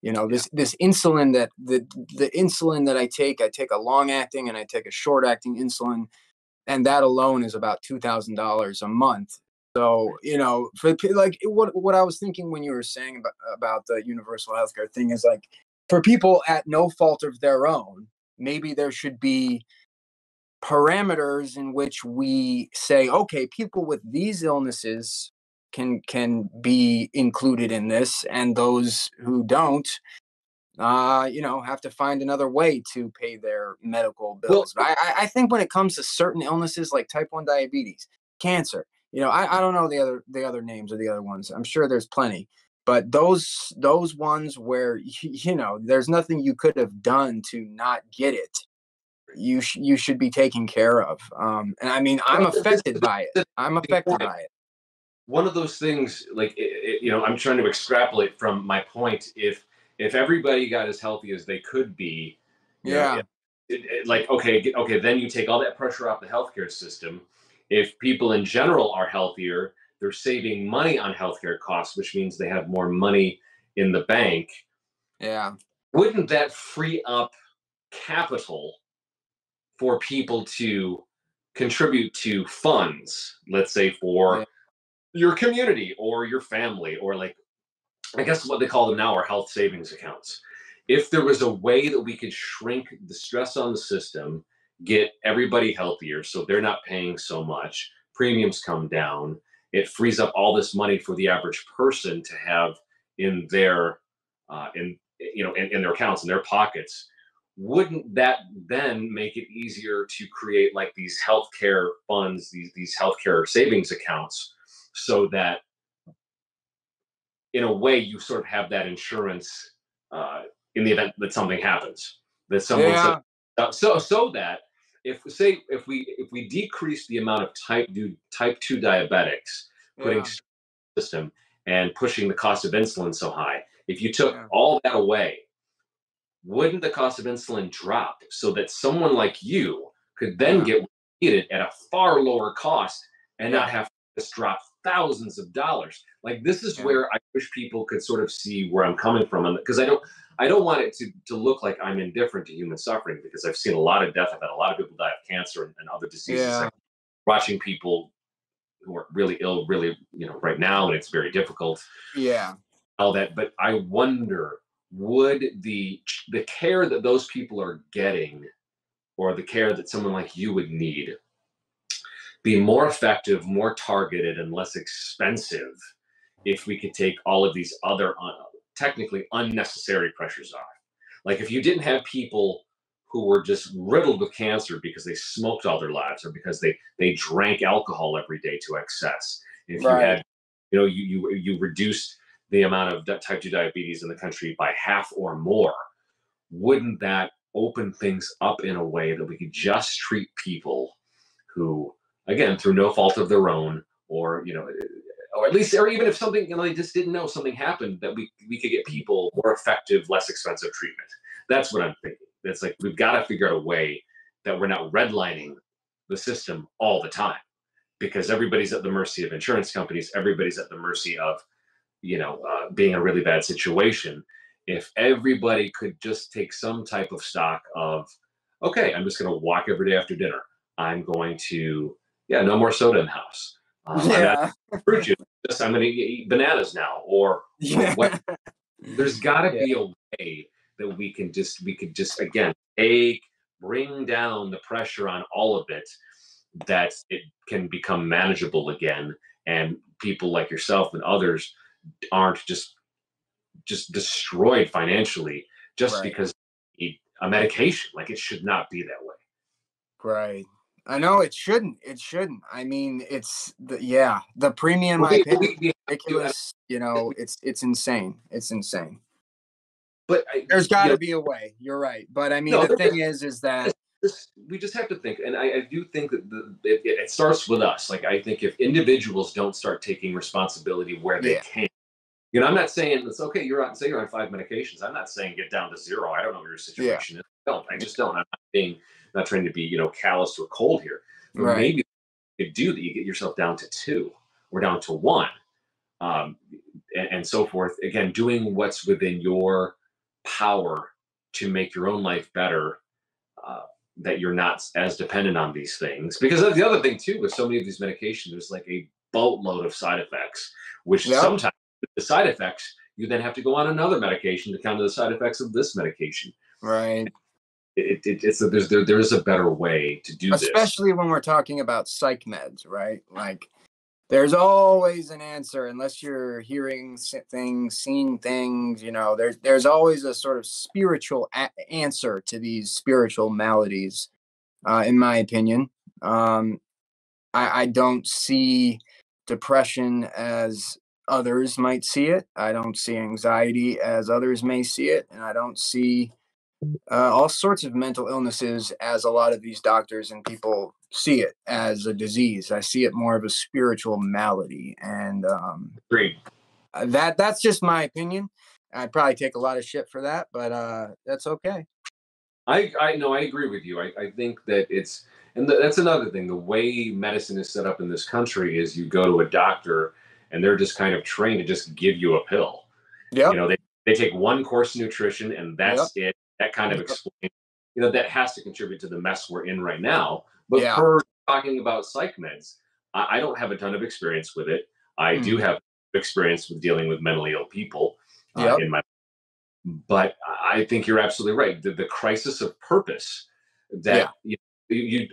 Speaker 2: You know,
Speaker 1: Yeah.
Speaker 2: this insulin that the insulin that I take a long acting and I take a short acting insulin, and that alone is about $2,000 a month. So, you know, like what I was thinking when you were saying about the universal healthcare thing is like, for people at no fault of their own, maybe there should be parameters in which we say, okay, people with these illnesses can be included in this, and those who don't, you know, have to find another way to pay their medical
Speaker 1: Well,
Speaker 2: bills. But I think when it comes to certain illnesses like type 1 diabetes, cancer, you know, I don't know the other names of the other ones. I'm sure there's plenty, but those ones where you know there's nothing you could have done to not get it, you should be taken care of. And I mean, I'm
Speaker 1: well,
Speaker 2: affected by it. I'm affected by it.
Speaker 1: one of those things, like you know, I'm trying to extrapolate from my point. If everybody got as healthy as they could be, you know,
Speaker 2: Yeah,
Speaker 1: like okay, then you take all that pressure off the healthcare system. If people in general are healthier, they're saving money on healthcare costs, which means they have more money in the bank.
Speaker 2: yeah,
Speaker 1: Wouldn't that free up capital for people to contribute to funds, let's say
Speaker 2: yeah,
Speaker 1: for your community or your family, or like, I guess what they call them now are health savings accounts. If there was a way that we could shrink the stress on the system, get everybody healthier so they're not paying so much, premiums come down, it frees up all this money for the average person to have in their in you know in their accounts in their pockets. Wouldn't that then make it easier to create like these healthcare funds, these healthcare savings accounts, so that in a way you sort of have that insurance in the event that something happens, that someone says,
Speaker 2: yeah,
Speaker 1: so that if we decrease the amount of type 2 diabetics putting
Speaker 2: yeah,
Speaker 1: system and pushing the cost of insulin so high, if you took
Speaker 2: yeah,
Speaker 1: all that away, wouldn't the cost of insulin drop so that someone like you could then
Speaker 2: yeah,
Speaker 1: get needed at a far lower cost and not
Speaker 2: yeah,
Speaker 1: have to just drop thousands of dollars? Like, this is
Speaker 2: yeah,
Speaker 1: where I wish people could sort of see where I'm coming from, because I don't want it to look like I'm indifferent to human suffering, because I've seen a lot of death. I've had a lot of people die of cancer and other diseases.
Speaker 2: yeah,
Speaker 1: Like watching people who are really ill, really, right now, and it's very difficult,
Speaker 2: yeah,
Speaker 1: all that. But I wonder, would the care that those people are getting, or the care that someone like you would need, be more effective, more targeted, and less expensive if we could take all of these other technically unnecessary pressures off? Like if you didn't have people who were just riddled with cancer because they smoked all their lives, or because they drank alcohol every day to excess. If you
Speaker 2: right,
Speaker 1: had, you reduced the amount of type 2 diabetes in the country by half or more, wouldn't that open things up in a way that we could just treat people who, again, through no fault of their own, or or at least, or even if something, they just didn't know something happened, that we could get people more effective, less expensive treatment. That's what I'm thinking. It's like we've got to figure out a way that we're not redlining the system all the time, because everybody's at the mercy of insurance companies. Everybody's at the mercy of being a really bad situation. If everybody could just take some type of stock of, okay, I'm just going to walk every day after dinner. I'm going to, yeah, no more soda in the house. I'm not
Speaker 2: yeah,
Speaker 1: fruit juice. I'm going to eat bananas now, or
Speaker 2: yeah,
Speaker 1: what. There's got to
Speaker 2: yeah,
Speaker 1: be a way that we could just again bring down the pressure on all of it, that it can become manageable again, and people like yourself and others aren't just destroyed financially just
Speaker 2: right,
Speaker 1: because they need a medication. Like, it should not be that way.
Speaker 2: right. I know it shouldn't. It shouldn't. I mean, it's the premium
Speaker 1: But
Speaker 2: I
Speaker 1: we,
Speaker 2: pay
Speaker 1: but
Speaker 2: is
Speaker 1: we, we have to,
Speaker 2: ridiculous. You know, it's insane. It's insane.
Speaker 1: but
Speaker 2: There's got to be a way. You're right. But I mean,
Speaker 1: no,
Speaker 2: the thing is that
Speaker 1: we just have to think, and I do think that it starts with us. Like, I think if individuals don't start taking responsibility where they
Speaker 2: yeah,
Speaker 1: can, I'm not saying it's okay. You're on 5 medications. I'm not saying get down to zero. I don't know what your
Speaker 2: yeah,
Speaker 1: situation is. I just don't. I'm not trying to be, callous or cold here. But
Speaker 2: right.
Speaker 1: maybe you could do that. You get yourself down to two, or down to one. um, and so forth. Again, doing what's within your power to make your own life better, uh, that you're not as dependent on these things. Because that's the other thing too, with so many of these medications, there's like a boatload of side effects, which
Speaker 2: Yep.
Speaker 1: sometimes the side effects, you then have to go on another medication to counter the side effects of this medication.
Speaker 2: Right.
Speaker 1: There is a better way to do this.
Speaker 2: Especially when we're talking about psych meds, right? Like, there's always an answer unless you're hearing things, seeing things. There's always a sort of spiritual answer to these spiritual maladies, in my opinion. I don't see depression as others might see it. I don't see anxiety as others may see it, and I don't see all sorts of mental illnesses as a lot of these doctors and people see it as a disease. I see it more of a spiritual malady, and
Speaker 1: Agreed.
Speaker 2: that's just my opinion. I'd probably take a lot of shit for that, but that's okay.
Speaker 1: I know, I agree with you. I think that it's, and that's another thing. The way medicine is set up in this country is you go to a doctor and they're just kind of trained to just give you a pill.
Speaker 2: Yep.
Speaker 1: They take one course of nutrition and
Speaker 2: Yep.
Speaker 1: that's it. That kind of
Speaker 2: Yep.
Speaker 1: explains, that has to contribute to the mess we're in right now. But
Speaker 2: Yeah.
Speaker 1: per talking about psych meds, I don't have a ton of experience with it. I do
Speaker 2: Mm.
Speaker 1: have experience with dealing with mentally ill people
Speaker 2: Yep.
Speaker 1: in my, but I think you're absolutely right. The crisis of purpose
Speaker 2: Yeah.
Speaker 1: that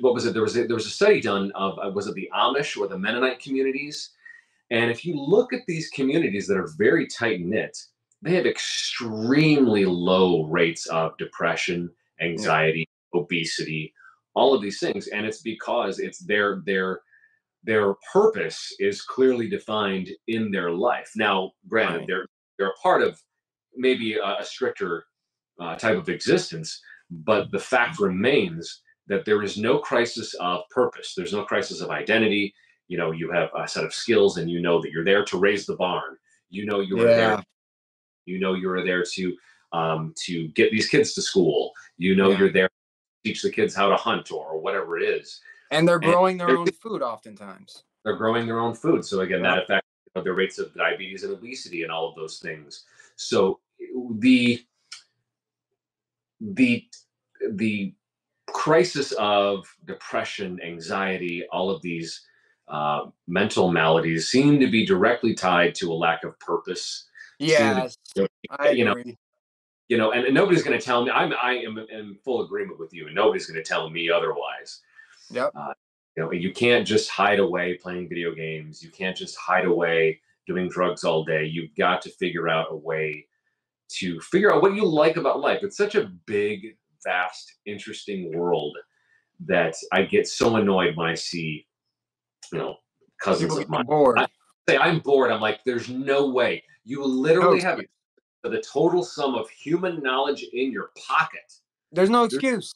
Speaker 1: what was it? There was a study done of, was it the Amish or the Mennonite communities? And if you look at these communities that are very tight knit, they have extremely low rates of depression,
Speaker 2: Yeah.
Speaker 1: anxiety, obesity, all of these things, and it's because it's their purpose is clearly defined in their life. Now, granted,
Speaker 2: Right.
Speaker 1: they're a part of maybe a stricter type of existence, but the fact remains that there is no crisis of purpose. There's no crisis of identity. You have a set of skills, and you know that you're there to raise the barn. You are there.
Speaker 2: Yeah.
Speaker 1: You are there to get these kids to school.
Speaker 2: Yeah.
Speaker 1: You're there to teach the kids how to hunt or whatever it is.
Speaker 2: And they're
Speaker 1: And
Speaker 2: growing their
Speaker 1: they're
Speaker 2: own food oftentimes.
Speaker 1: they're growing their own food. So again, that
Speaker 2: Yep.
Speaker 1: affects their rates of diabetes and obesity and all of those things. So the the the crisis of depression, anxiety, all of these mental maladies seem to be directly tied to a lack of purpose. Seem to,
Speaker 2: Yes, I
Speaker 1: you know,
Speaker 2: agree.
Speaker 1: and nobody's going to tell me. I am in full agreement with you, and nobody's going to tell me otherwise.
Speaker 2: Yep.
Speaker 1: Uh, you can't just hide away playing video games. You can't just hide away doing drugs all day. You've got to figure out a way to figure out what you like about life. It's such a big, vast, interesting world that I get so annoyed when I see, you know, cousins
Speaker 2: People
Speaker 1: of mine.
Speaker 2: getting bored.
Speaker 1: I say I'm bored. I'm like, there's no way. You
Speaker 2: No
Speaker 1: literally have
Speaker 2: excuse.
Speaker 1: the total sum of human knowledge in your pocket.
Speaker 2: There's no
Speaker 1: There's,
Speaker 2: excuse.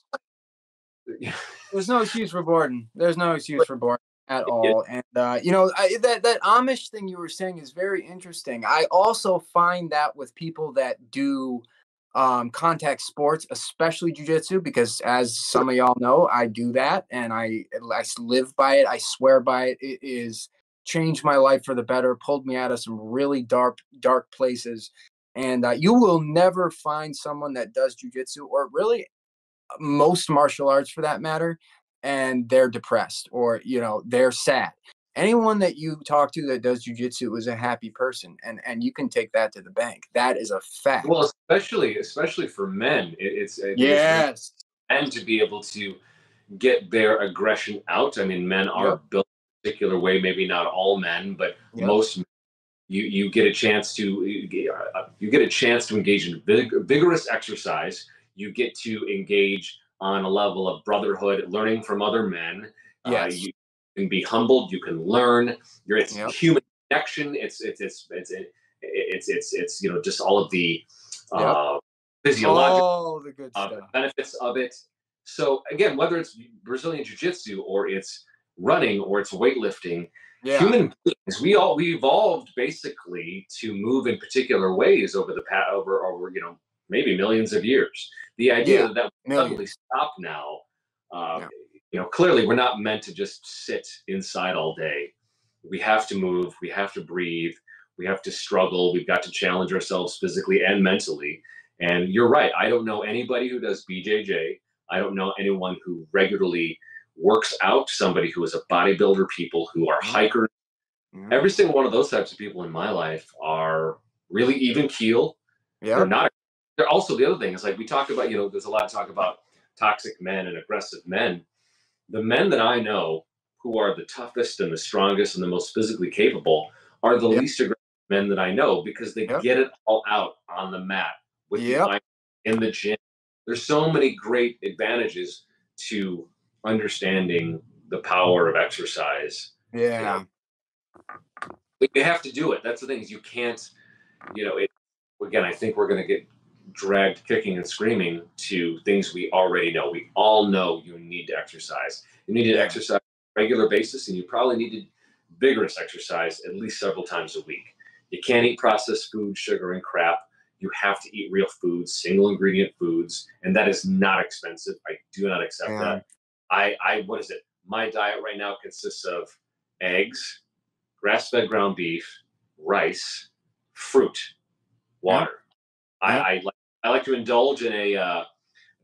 Speaker 2: There's no excuse for boredom. There's no excuse for boredom at all. And that Amish thing you were saying is very interesting. I also find that with people that do contact sports, especially jujitsu, because as some of y'all know, I do that and I live by it. I swear by it. It is changed my life for the better, pulled me out of some really dark places. And you will never find someone that does jujitsu or really most martial arts for that matter, and they're depressed or they're sad. Anyone that you talk to that does jujitsu is a happy person, and you can take that to the bank. That is a
Speaker 1: well,
Speaker 2: fact.
Speaker 1: especially for men, there's
Speaker 2: Yes.
Speaker 1: men to be able to get their aggression out. I mean, men are
Speaker 2: Yep.
Speaker 1: built a particular way. Maybe not all men, but
Speaker 2: Yep.
Speaker 1: most men. You get a chance to engage in vigorous exercise. You get to engage on a level of brotherhood, learning from other men.
Speaker 2: Yes.
Speaker 1: You can be humbled. You can learn. It's
Speaker 2: Yep.
Speaker 1: human connection. It's just all of the
Speaker 2: Yep.
Speaker 1: uh, physiological
Speaker 2: All the good stuff.
Speaker 1: benefits of it. So again, whether it's Brazilian jiu-jitsu or it's running or it's weightlifting,
Speaker 2: Yeah.
Speaker 1: human beings, we evolved basically to move in particular ways over the past over maybe millions of years. The idea
Speaker 2: Yeah.
Speaker 1: that we suddenly
Speaker 2: Millions.
Speaker 1: stop now, uh,
Speaker 2: Yeah.
Speaker 1: clearly we're not meant to just sit inside all day. We have to move. We have to breathe. We have to struggle. We've got to challenge ourselves physically and mentally. And you're right. I don't know anybody who does BJJ. I don't know anyone who regularly works out, somebody who is a bodybuilder, people who are hikers. Every single one of those types of people in my life are really even keel. They're
Speaker 2: Yep.
Speaker 1: not. They're also, the other thing is, like we talk about, there's a lot of talk about toxic men and aggressive men. The men that I know who are the toughest and the strongest and the most physically capable are the
Speaker 2: Yep.
Speaker 1: least aggressive men that I know, because they
Speaker 2: Yep.
Speaker 1: get it all out on the mat with the
Speaker 2: Yep.
Speaker 1: iron in the gym. There's so many great advantages to understanding the power of exercise.
Speaker 2: Yeah.
Speaker 1: But you have to do it. That's the thing, is you can't, again, I think we're going to get dragged kicking and screaming to things we already know. We all know you need to exercise. You need to exercise on a regular basis, and you probably need to vigorous exercise at least several times a week. You can't eat processed food, sugar, and crap. You have to eat real foods, single ingredient foods, and that is not expensive. I do not accept that. What is it? My diet right now consists of eggs, grass-fed ground beef, rice, fruit, water. I like to indulge in a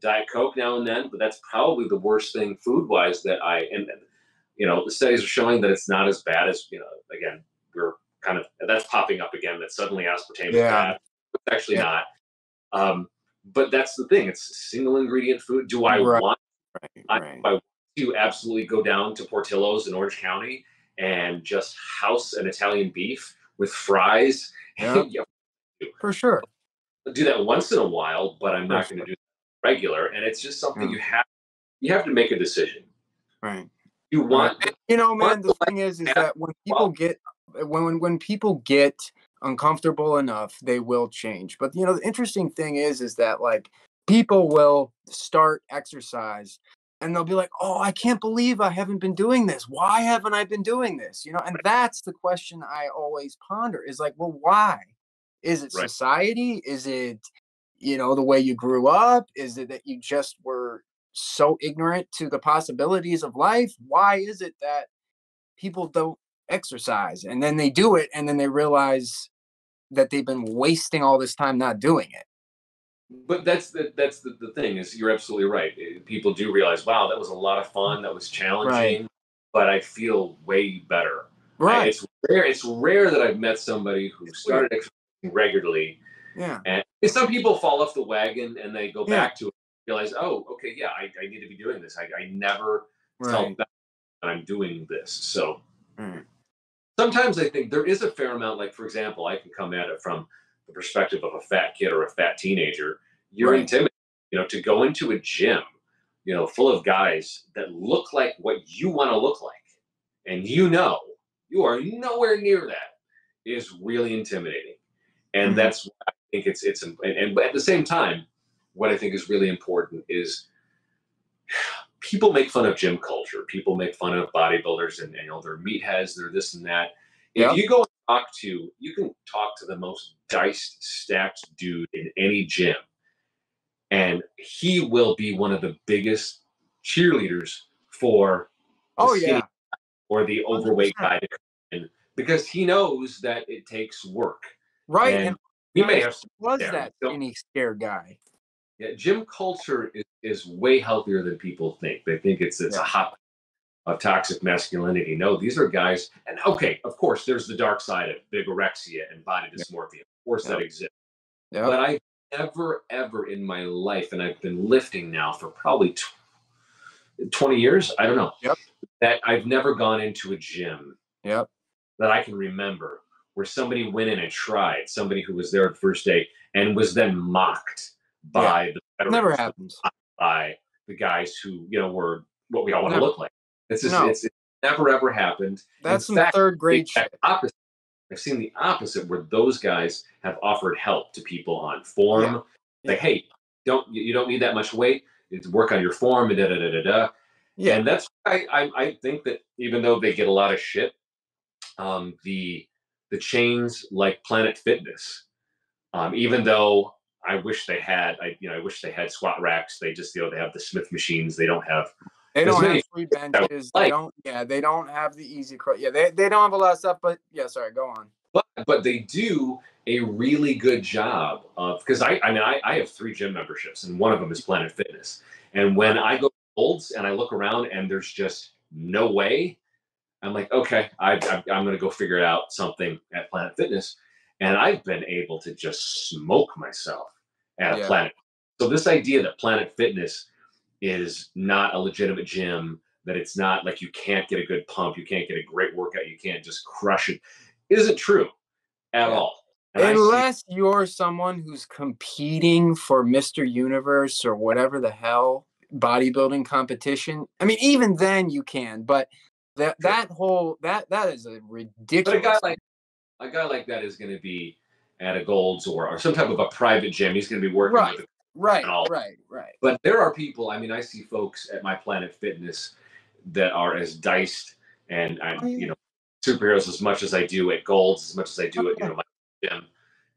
Speaker 1: Diet Coke now and then, but that's probably the worst thing food-wise that the studies are showing that it's not as bad as, again, we're kind of, that's popping up again, that suddenly aspartame is bad. It's actually not. But that's the thing. It's single ingredient food. Do I want to absolutely go down to Portillo's in Orange County and just house an Italian beef with fries?
Speaker 2: Yeah. For sure.
Speaker 1: I'll do that once in a while, but I'm not going to do it regular. And it's just something you have to make a decision.
Speaker 2: Right.
Speaker 1: You want,
Speaker 2: man, the thing is that when people get when people get uncomfortable enough, they will change. But the interesting thing is that, like, people will start exercise and they'll be like, "Oh, I can't believe I haven't been doing this. Why haven't I been doing this?" And that's the question I always ponder, is like, well, why? Is it society? Is it, the way you grew up? Is it that you just were so ignorant to the possibilities of life? Why is it that people don't exercise, and then they do it, and then they realize that they've been wasting all this time not doing it?
Speaker 1: But that's the thing, is you're absolutely right. People do realize, wow, that was a lot of fun. That was challenging, but I feel way better.
Speaker 2: Right.
Speaker 1: It's rare that I've met somebody who started exercising regularly.
Speaker 2: Yeah.
Speaker 1: And some people fall off the wagon and they go back to it, realize, oh, okay, yeah, I need to be doing this. I never felt that I'm doing this. So sometimes I think there is a fair amount, like, for example, I can come at it from the perspective of a fat kid or a fat teenager. You're intimidated, to go into a gym, full of guys that look like what you want to look like. And you are nowhere near that, is really intimidating. And that's why I think but at the same time, what I think is really important is, people make fun of gym culture. People make fun of bodybuilders and they're meatheads, they're this and that. If you go and you can talk to the most diced, stacked dude in any gym, and he will be one of the biggest cheerleaders for the skinny or the overweight 100%. Guy to come in, because he knows that it takes work. And he may have
Speaker 2: that skinny, scared guy.
Speaker 1: Yeah, gym culture is way healthier than people think. They think it's a hot of toxic masculinity. No, these are guys, and okay, of course, there's the dark side of bigorexia and body dysmorphia. Of course, that exists. But I never, ever in my life, and I've been lifting now for probably 20 years, I don't know, that I've never gone into a gym that I can remember where somebody went in and tried, somebody who was there the first day and was then mocked by the veterans,
Speaker 2: never happens,
Speaker 1: by the guys who were what we all want to look like. It's never ever happened.
Speaker 2: That's some third grade shit.
Speaker 1: Opposite. I've seen the opposite, where those guys have offered help to people on form. Like, hey, you don't need that much weight. You work on your form, and da da da da da. And that's why I think that even though they get a lot of shit, the chains like Planet Fitness, even though I wish they had, I wish they had squat racks. They just, they have the Smith machines. They don't have.
Speaker 2: They don't have free benches. They don't have the easy. They don't have a lot of stuff. But sorry, go on.
Speaker 1: but they do a really good job of, because I have 3 gym memberships and one of them is Planet Fitness. And when
Speaker 2: Right.
Speaker 1: I go to Olds and I look around and there's just no way, I'm like, okay, I'm going to go figure out something at Planet Fitness. And I've been able to just smoke myself at a
Speaker 2: Yeah.
Speaker 1: Planet. So this idea that Planet Fitness is not a legitimate gym, that it's not like you can't get a good pump, you can't get a great workout, you can't just crush it, isn't true at
Speaker 2: Yeah.
Speaker 1: all. And I see,
Speaker 2: Unless you're someone who's competing for Mr. Universe or whatever the hell bodybuilding competition. I mean, even then you can, but
Speaker 1: sure.
Speaker 2: that is a
Speaker 1: But
Speaker 2: ridiculous.
Speaker 1: a guy like that is going to be at a Gold's or some type of a private gym. He's going to be working with
Speaker 2: Right.
Speaker 1: a and
Speaker 2: Right.
Speaker 1: all.
Speaker 2: Right. Right.
Speaker 1: But there are people. I mean, I see folks at my Planet Fitness that are as diced and
Speaker 2: Oh yeah.
Speaker 1: superheroes as much as I do at Gold's, as much as I
Speaker 2: Oh
Speaker 1: do at
Speaker 2: yeah.
Speaker 1: my gym.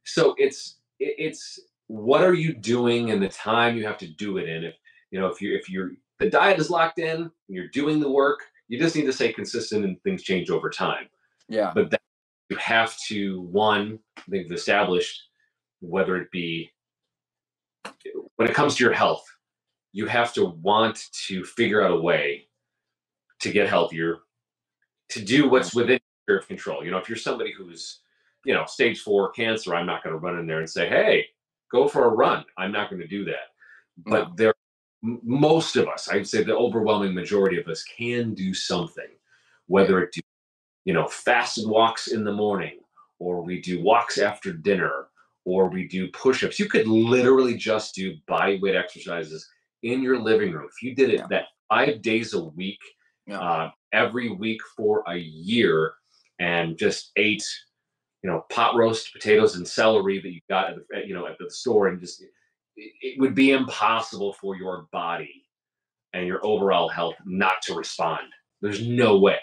Speaker 1: So it's what are you doing and the time you have to do it in. If you're the diet is locked in and you're doing the work, you just need to stay consistent and things change over time.
Speaker 2: Yeah.
Speaker 1: But that you have to, one, they've established, whether it be when it comes to your health, you have to want to figure out a way to get healthier, to do
Speaker 2: Yeah.
Speaker 1: what's within your control. If you're somebody who's, stage 4 cancer, I'm not going to run in there and say, hey, go for a run. I'm not going to do that.
Speaker 2: No.
Speaker 1: But most of us, I'd say the overwhelming majority of us can do something,
Speaker 2: Yeah.
Speaker 1: whether it do, fasted walks in the morning, or we do walks after dinner, or we do push-ups. You could literally just do body weight exercises in your living room. If you did it
Speaker 2: Yeah.
Speaker 1: that 5 days a week,
Speaker 2: Yeah.
Speaker 1: every week for a year, and just ate, pot roast potatoes and celery that you got at the store, and just it would be impossible for your body and your overall health not to respond. There's no way.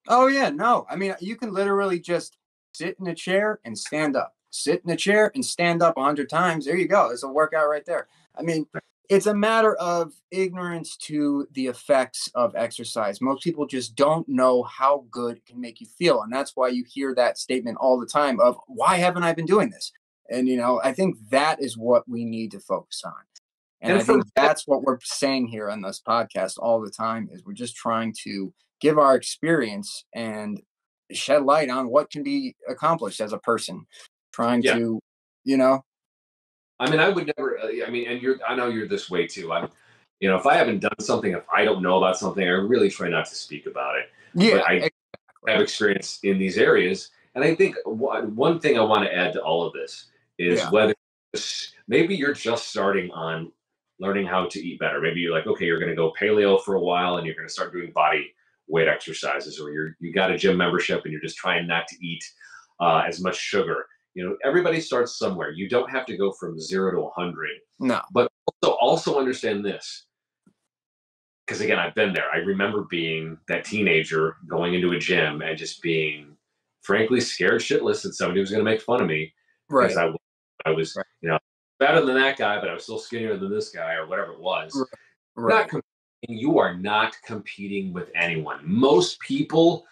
Speaker 2: Oh yeah, no. I mean, you can literally just sit in a chair and stand up. Sit in a chair and stand up 100 times. There you go. It's a workout right there. I mean, it's a matter of ignorance to the effects of exercise. Most people just don't know how good it can make you feel, and that's why you hear that statement all the time of why haven't I been doing this? And I think that is what we need to focus on. And
Speaker 1: And
Speaker 2: I
Speaker 1: for
Speaker 2: think that's what we're saying here on this podcast all the time is we're just trying to give our experience and shed light on what can be accomplished as a person trying
Speaker 1: yeah,
Speaker 2: to, you know,
Speaker 1: I mean, I would never. I mean, and I know you're this way too. If I haven't done something, if I don't know about something, I really try not to speak about it. But
Speaker 2: yeah,
Speaker 1: I have
Speaker 2: exactly.
Speaker 1: experience in these areas, and I think one thing I want to add to all of this is
Speaker 2: Yeah.
Speaker 1: whether maybe you're just starting on learning how to eat better. Maybe you're like, okay, you're going to go paleo for a while, and you're going to start doing body weight exercises, or you got a gym membership, and you're just trying not to eat as much sugar. Everybody starts somewhere. You don't have to go from 0 to 100,
Speaker 2: No.
Speaker 1: but also understand this, because again, I've been there. I remember being that teenager going into a gym and just being frankly scared shitless that somebody was going to make fun of me because
Speaker 2: Right.
Speaker 1: I was,
Speaker 2: Right.
Speaker 1: better than that guy, but I was still skinnier than this guy or whatever it was.
Speaker 2: Right.
Speaker 1: Not
Speaker 2: Right.
Speaker 1: competing. You are not competing with anyone. Most people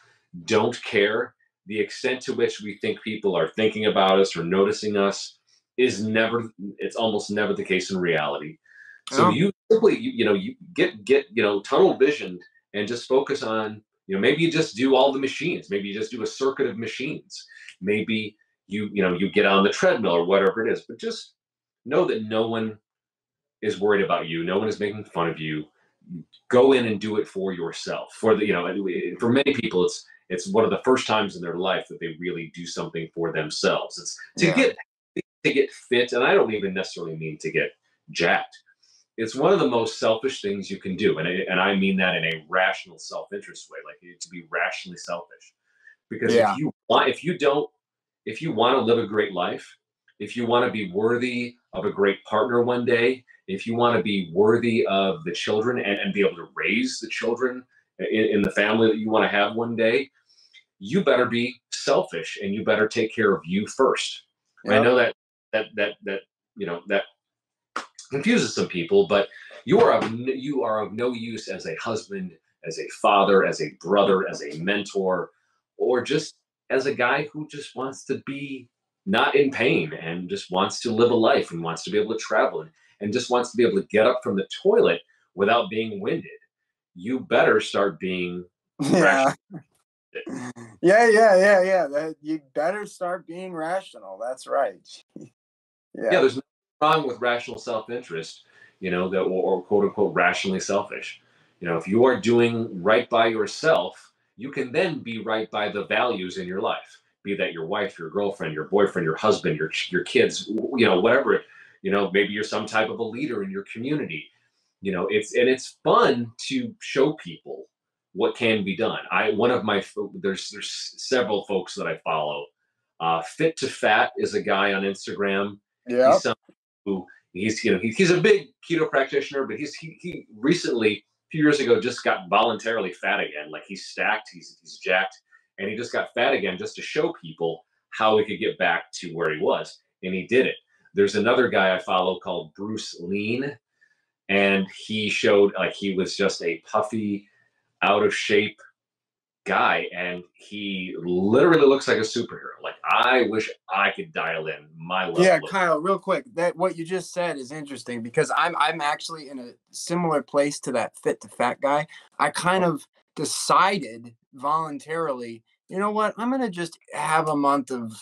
Speaker 1: don't care. The extent to which we think people are thinking about us or noticing us is never, it's almost never the case in reality. So
Speaker 2: No.
Speaker 1: you simply, you get, tunnel visioned and just focus on, maybe you just do all the machines. Maybe you just do a circuit of machines. Maybe you get on the treadmill or whatever it is, but just know that no one is worried about you. No one is making fun of you. Go in and do it for yourself. For many people, it's one of the first times in their life that they really do something for themselves. It's
Speaker 2: Yeah.
Speaker 1: to get fit, and I don't even necessarily mean to get jacked. It's one of the most selfish things you can do, and I mean that in a rational self-interest way, like to be rationally selfish. Because
Speaker 2: Yeah.
Speaker 1: if you want to live a great life, if you want to be worthy of a great partner one day, if you want to be worthy of the children and be able to raise the children in the family that you want to have one day, you better be selfish and you better take care of you first. I
Speaker 2: Yep.
Speaker 1: know that confuses some people, but you are of no use as a husband, as a father, as a brother, as a mentor, or just as a guy who just wants to be not in pain and just wants to live a life and wants to be able to travel and just wants to be able to get up from the toilet without being winded. You better start being
Speaker 2: Yeah.
Speaker 1: rational.
Speaker 2: Yeah. You better start being rational. That's right.
Speaker 1: Yeah,
Speaker 2: Yeah.
Speaker 1: there's nothing wrong with rational self-interest, that or quote unquote rationally selfish. If you are doing right by yourself, you can then be right by the values in your life. Be that your wife, your girlfriend, your boyfriend, your husband, your kids, whatever. Maybe you're some type of a leader in your community. It's fun to show people what can be done. There's several folks that I follow. Fit to Fat is a guy on Instagram. He's
Speaker 2: Yep.
Speaker 1: some who he's a big keto practitioner, but he recently, a few years ago, just got voluntarily fat again. Like he's stacked, he's jacked, and he just got fat again just to show people how he could get back to where he was, and he did it. There's another guy I follow called Bruce Lean, and he showed like he was just a puffy, out of shape guy, and he literally looks like a superhero. Like I wish I could dial in my
Speaker 2: Yeah,
Speaker 1: level of.
Speaker 2: Kyle, real quick, that what you just said is interesting because I'm actually in a similar place to that fit to fat guy. I kind of decided voluntarily, you know what, I'm gonna just have a month of,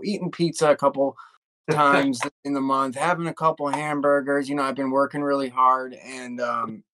Speaker 2: eating pizza a couple times in the month, having a couple hamburgers. I've been working really hard, and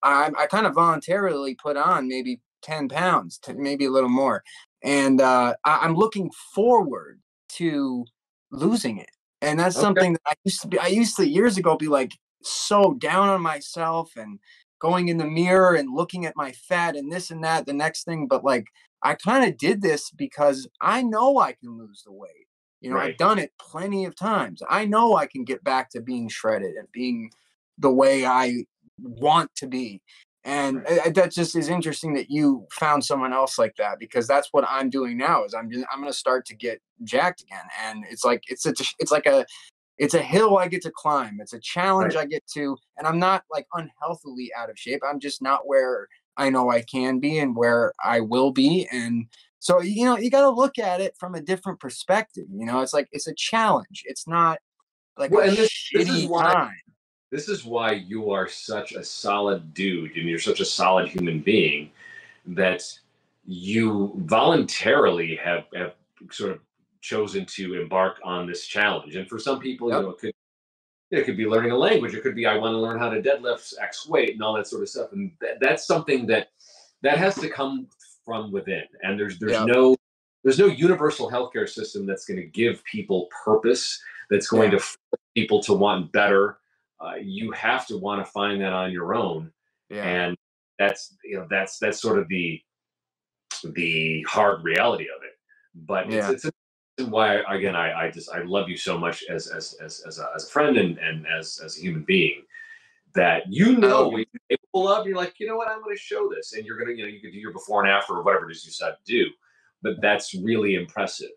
Speaker 2: I kind of voluntarily put on maybe 10 pounds, to maybe a little more, and I'm looking forward to losing it. And that's
Speaker 1: Okay.
Speaker 2: something that I used to years ago be like so down on myself and going in the mirror and looking at my fat and this and that, the next thing. But like, I kind of did this because I know I can lose the weight. I've
Speaker 1: Right.
Speaker 2: done it plenty of times. I know I can get back to being shredded and being the way I want to be. And
Speaker 1: Right.
Speaker 2: that just is interesting that you found someone else like that, because that's what I'm doing now. Is I'm going to start to get jacked again, and it's like it's a hill I get to climb. It's a challenge
Speaker 1: Right.
Speaker 2: I get to, and I'm not like unhealthily out of shape. I'm just not where I know I can be and where I will be. And so, you got to look at it from a different perspective. It's like it's a challenge. It's not like a
Speaker 1: Well, and this is
Speaker 2: shitty
Speaker 1: why
Speaker 2: time.
Speaker 1: you are such a solid dude and you're such a solid human being that you voluntarily have sort of chosen to embark on this challenge. And for some people,
Speaker 2: Yep.
Speaker 1: it could be learning a language. It could be I want to learn how to deadlift X weight and all that sort of stuff. And that's something that has to come from within. And
Speaker 2: Yep.
Speaker 1: there's no universal healthcare system that's going to give people purpose. That's going
Speaker 2: Yeah.
Speaker 1: to force people to want better. You have to want to find that on your own,
Speaker 2: Yeah.
Speaker 1: and that's sort of the hard reality of it. But
Speaker 2: Yeah.
Speaker 1: it's why again I love you so much as a friend and as a human being that
Speaker 2: I love
Speaker 1: what
Speaker 2: you.
Speaker 1: you're capable of. You're like, I'm going to show this, and you're going to you could do your before and after or whatever it is you decide to do, but that's really impressive.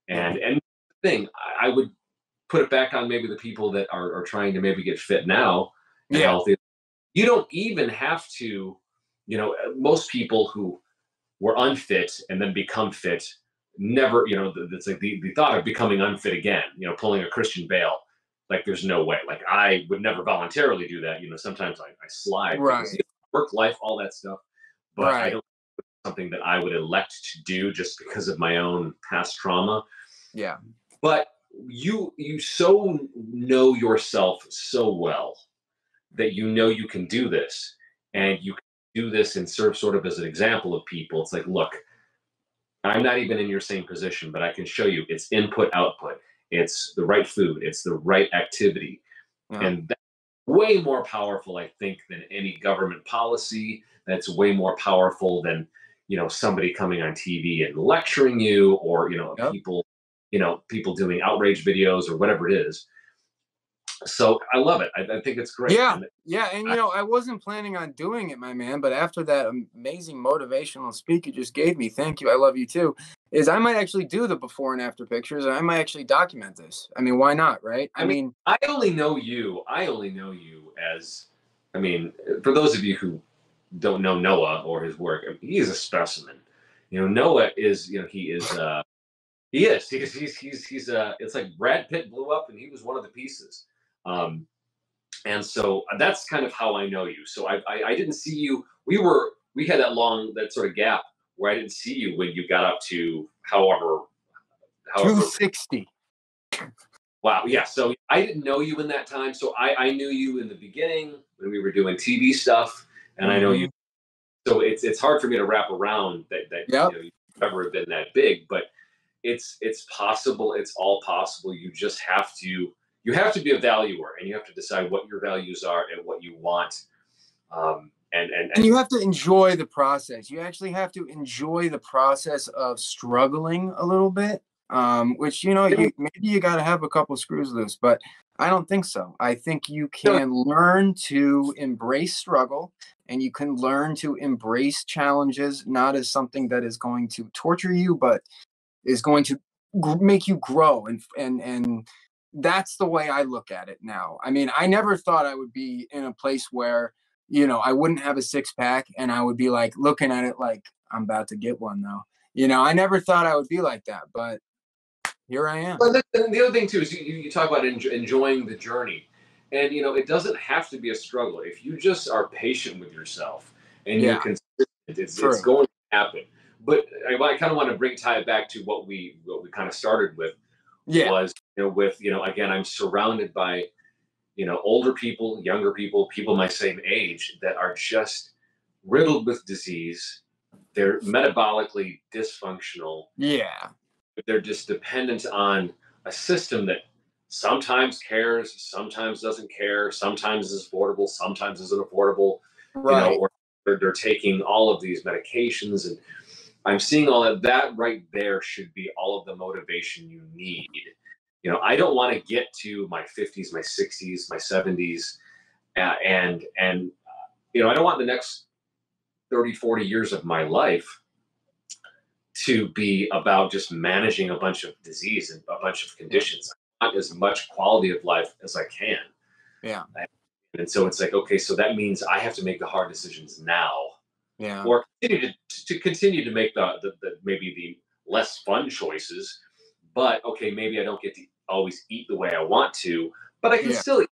Speaker 2: Yeah.
Speaker 1: And the thing I would put it back on maybe the people that are trying to maybe get fit now and
Speaker 2: Yeah.
Speaker 1: healthy. You don't even have to, most people who were unfit and then become fit never, it's like the thought of becoming unfit again, pulling a Christian Bale. Like there's no way. Like I would never voluntarily do that. Sometimes I slide because
Speaker 2: Right.
Speaker 1: work life, all that stuff. But I
Speaker 2: Right.
Speaker 1: don't something that I would elect to do just because of my own past trauma.
Speaker 2: Yeah.
Speaker 1: But you so know yourself so well that you can do this and you can do this and serve sort of as an example of people. It's like, look, I'm not even in your same position, but I can show you it's input output. It's the right food. It's the right activity.
Speaker 2: Yeah.
Speaker 1: And that's way more powerful, I think, than any government policy. That's way more powerful than, somebody coming on TV and lecturing you or,
Speaker 2: Yep.
Speaker 1: people doing outrage videos or whatever it is. So I love it. I think it's great.
Speaker 2: Yeah.
Speaker 1: And
Speaker 2: Yeah. And
Speaker 1: I,
Speaker 2: I wasn't planning on doing it, my man, but after that amazing motivational speak you just gave me, thank you. I love you too. Is I might actually do the before and after pictures, and I might actually document this. I mean, why not? Right. I
Speaker 1: I mean,
Speaker 2: mean,
Speaker 1: I only know you as, I mean, for those of you who don't know Noah or his work, I mean, he is a specimen. Noah is, he is. He is. It's like Brad Pitt blew up and he was one of the pieces. Um, and so that's kind of how I know you. So I didn't see you. We had that sort of gap where I didn't see you when you got up to however.
Speaker 2: 260.
Speaker 1: Wow. Yeah. So I didn't know you in that time. So I knew you in the beginning when we were doing TV stuff, and I know you.
Speaker 2: Hmm.
Speaker 1: So it's hard for me to wrap around that
Speaker 2: Yep.
Speaker 1: you've ever been that big, but it's possible. It's all possible. You have to be a valuer, and you have to decide what your values are and what you want.
Speaker 2: And
Speaker 1: And
Speaker 2: you have to enjoy the process. You actually have to enjoy the process of struggling a little bit. Which you maybe you got to have a couple screws loose, but I don't think so. I think you can learn to embrace struggle, and you can learn to embrace challenges, not as something that is going to torture you, but is going to make you grow. And that's the way I look at it now. I mean, I never thought I would be in a place where I wouldn't have a six pack and I would be like looking at it like I'm about to get one though. I never thought I would be like that, but here I am.
Speaker 1: But then the other thing too is you talk about enjoying the journey, and it doesn't have to be a struggle if you just are patient with yourself and you're
Speaker 2: Yeah,
Speaker 1: consistent. It's
Speaker 2: true.
Speaker 1: going to happen. But I kind of want to tie it back to what we kind of started with
Speaker 2: Yeah,
Speaker 1: was with again, I'm surrounded by older people, younger people, people my same age that are just riddled with disease. They're metabolically dysfunctional.
Speaker 2: yeah,
Speaker 1: They're just dependent on a system that sometimes cares, sometimes doesn't care, sometimes is affordable, sometimes isn't affordable,
Speaker 2: right.
Speaker 1: or they're taking all of these medications. And I'm seeing all of that right there should be all of the motivation you need. I don't want to get to my 50s, my 60s, my 70s, and I don't want the next 30, 40 years of my life to be about just managing a bunch of disease and a bunch of
Speaker 2: Yeah,
Speaker 1: conditions. I want as much quality of life as I can.
Speaker 2: yeah,
Speaker 1: And so it's like, okay, so that means I have to make the hard decisions now,
Speaker 2: yeah,
Speaker 1: or continue to make the maybe the less fun choices. But okay, maybe I don't get to always eat the way I want to, but I can
Speaker 2: yeah,
Speaker 1: still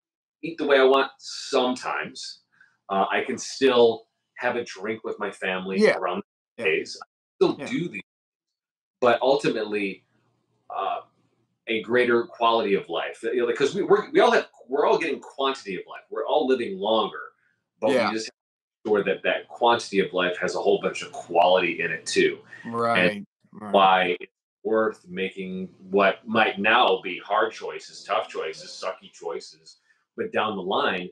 Speaker 1: eat the way I want sometimes. I can still have a drink with my family
Speaker 2: yeah,
Speaker 1: around the
Speaker 2: yeah,
Speaker 1: days. I still
Speaker 2: yeah,
Speaker 1: do these, but ultimately, uh, a greater quality of life. Because we're all getting quantity of life. We're all living longer, but we
Speaker 2: yeah.
Speaker 1: just have to make sure that quantity of life has a whole bunch of quality in it too. And
Speaker 2: Right, right.
Speaker 1: why it's worth making what might now be hard choices, tough choices, sucky choices, but down the line,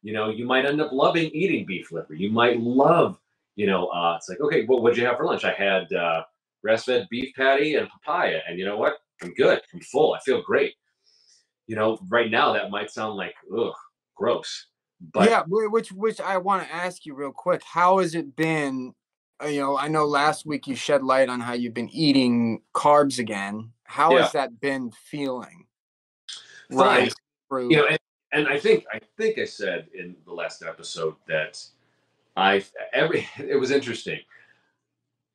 Speaker 1: you might end up loving eating beef liver. You might love, it's like, okay, well, what'd you have for lunch? I had grass-fed beef patty and papaya, and you know what? I'm good. I'm full. I feel great. Right now that might sound like, ugh, gross, but
Speaker 2: Yeah, which I want to ask you real quick. How has it been? I know last week you shed light on how you've been eating carbs again. How
Speaker 1: yeah,
Speaker 2: has that been feeling?
Speaker 1: fine.
Speaker 2: Right. Through.
Speaker 1: And I think I said in the last episode that I every it was interesting.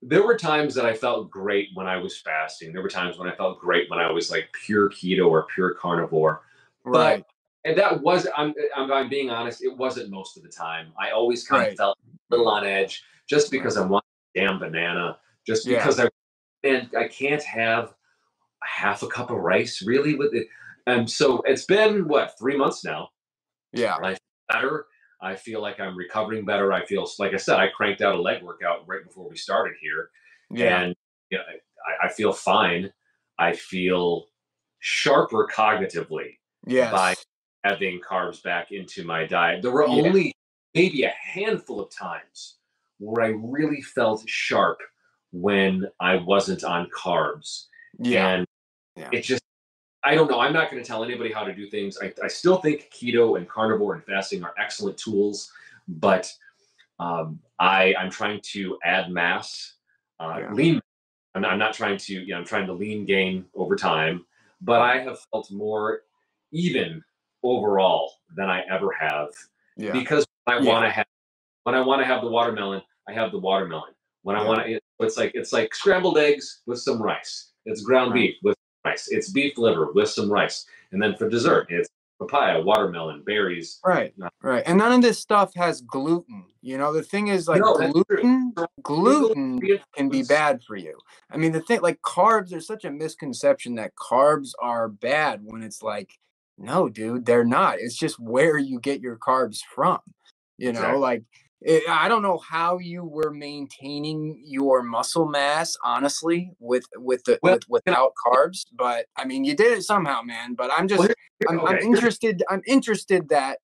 Speaker 1: There were times that I felt great when I was fasting. There were times when I felt great when I was like pure keto or pure carnivore. But
Speaker 2: Right.
Speaker 1: and that was I'm being honest, it wasn't most of the time. I always kind of
Speaker 2: Right.
Speaker 1: felt a little on edge just
Speaker 2: Right.
Speaker 1: because I want a damn banana, just
Speaker 2: Yeah.
Speaker 1: because I can't have half a cup of rice really with it. And so it's been what, 3 months now.
Speaker 2: Yeah.
Speaker 1: I feel better. I feel like I'm recovering better. I feel like I said, I cranked out a leg workout right before we started here,
Speaker 2: Yeah.
Speaker 1: and I feel fine. I feel sharper cognitively by
Speaker 2: Yes.
Speaker 1: having carbs back into my diet. There were
Speaker 2: Yeah.
Speaker 1: only maybe a handful of times where I really felt sharp when I wasn't on carbs,
Speaker 2: Yeah.
Speaker 1: and
Speaker 2: Yeah.
Speaker 1: it just I don't know. I'm not going to tell anybody how to do things. I still think keto and carnivore and fasting are excellent tools, but I'm trying to add mass,
Speaker 2: Yeah.
Speaker 1: lean. I'm not trying to, I'm trying to lean gain over time, but I have felt more even overall than I ever have
Speaker 2: Yeah.
Speaker 1: because
Speaker 2: Yeah.
Speaker 1: when I want to have the watermelon, I have the watermelon. When I
Speaker 2: Yeah.
Speaker 1: want to, it's like scrambled eggs with some rice. it's ground
Speaker 2: Right.
Speaker 1: beef with rice. It's beef liver with some rice. And then for dessert, it's papaya, watermelon, berries.
Speaker 2: Right.
Speaker 1: Uh,
Speaker 2: Right. And none of this stuff has gluten. You know, the thing is like
Speaker 1: no, that's true. Single
Speaker 2: gluten
Speaker 1: ingredient
Speaker 2: can be
Speaker 1: foods.
Speaker 2: bad for you. I mean, the thing like carbs, there's such a misconception that carbs are bad when it's like, no, dude, they're not. It's just where you get your carbs from. You know,
Speaker 1: Exactly.
Speaker 2: like I don't know how you were maintaining your muscle mass, honestly,
Speaker 1: Well, can
Speaker 2: without carbs, but I mean, you did it somehow, man. But I'm
Speaker 1: well,
Speaker 2: just I'm
Speaker 1: okay.
Speaker 2: interested. I'm interested that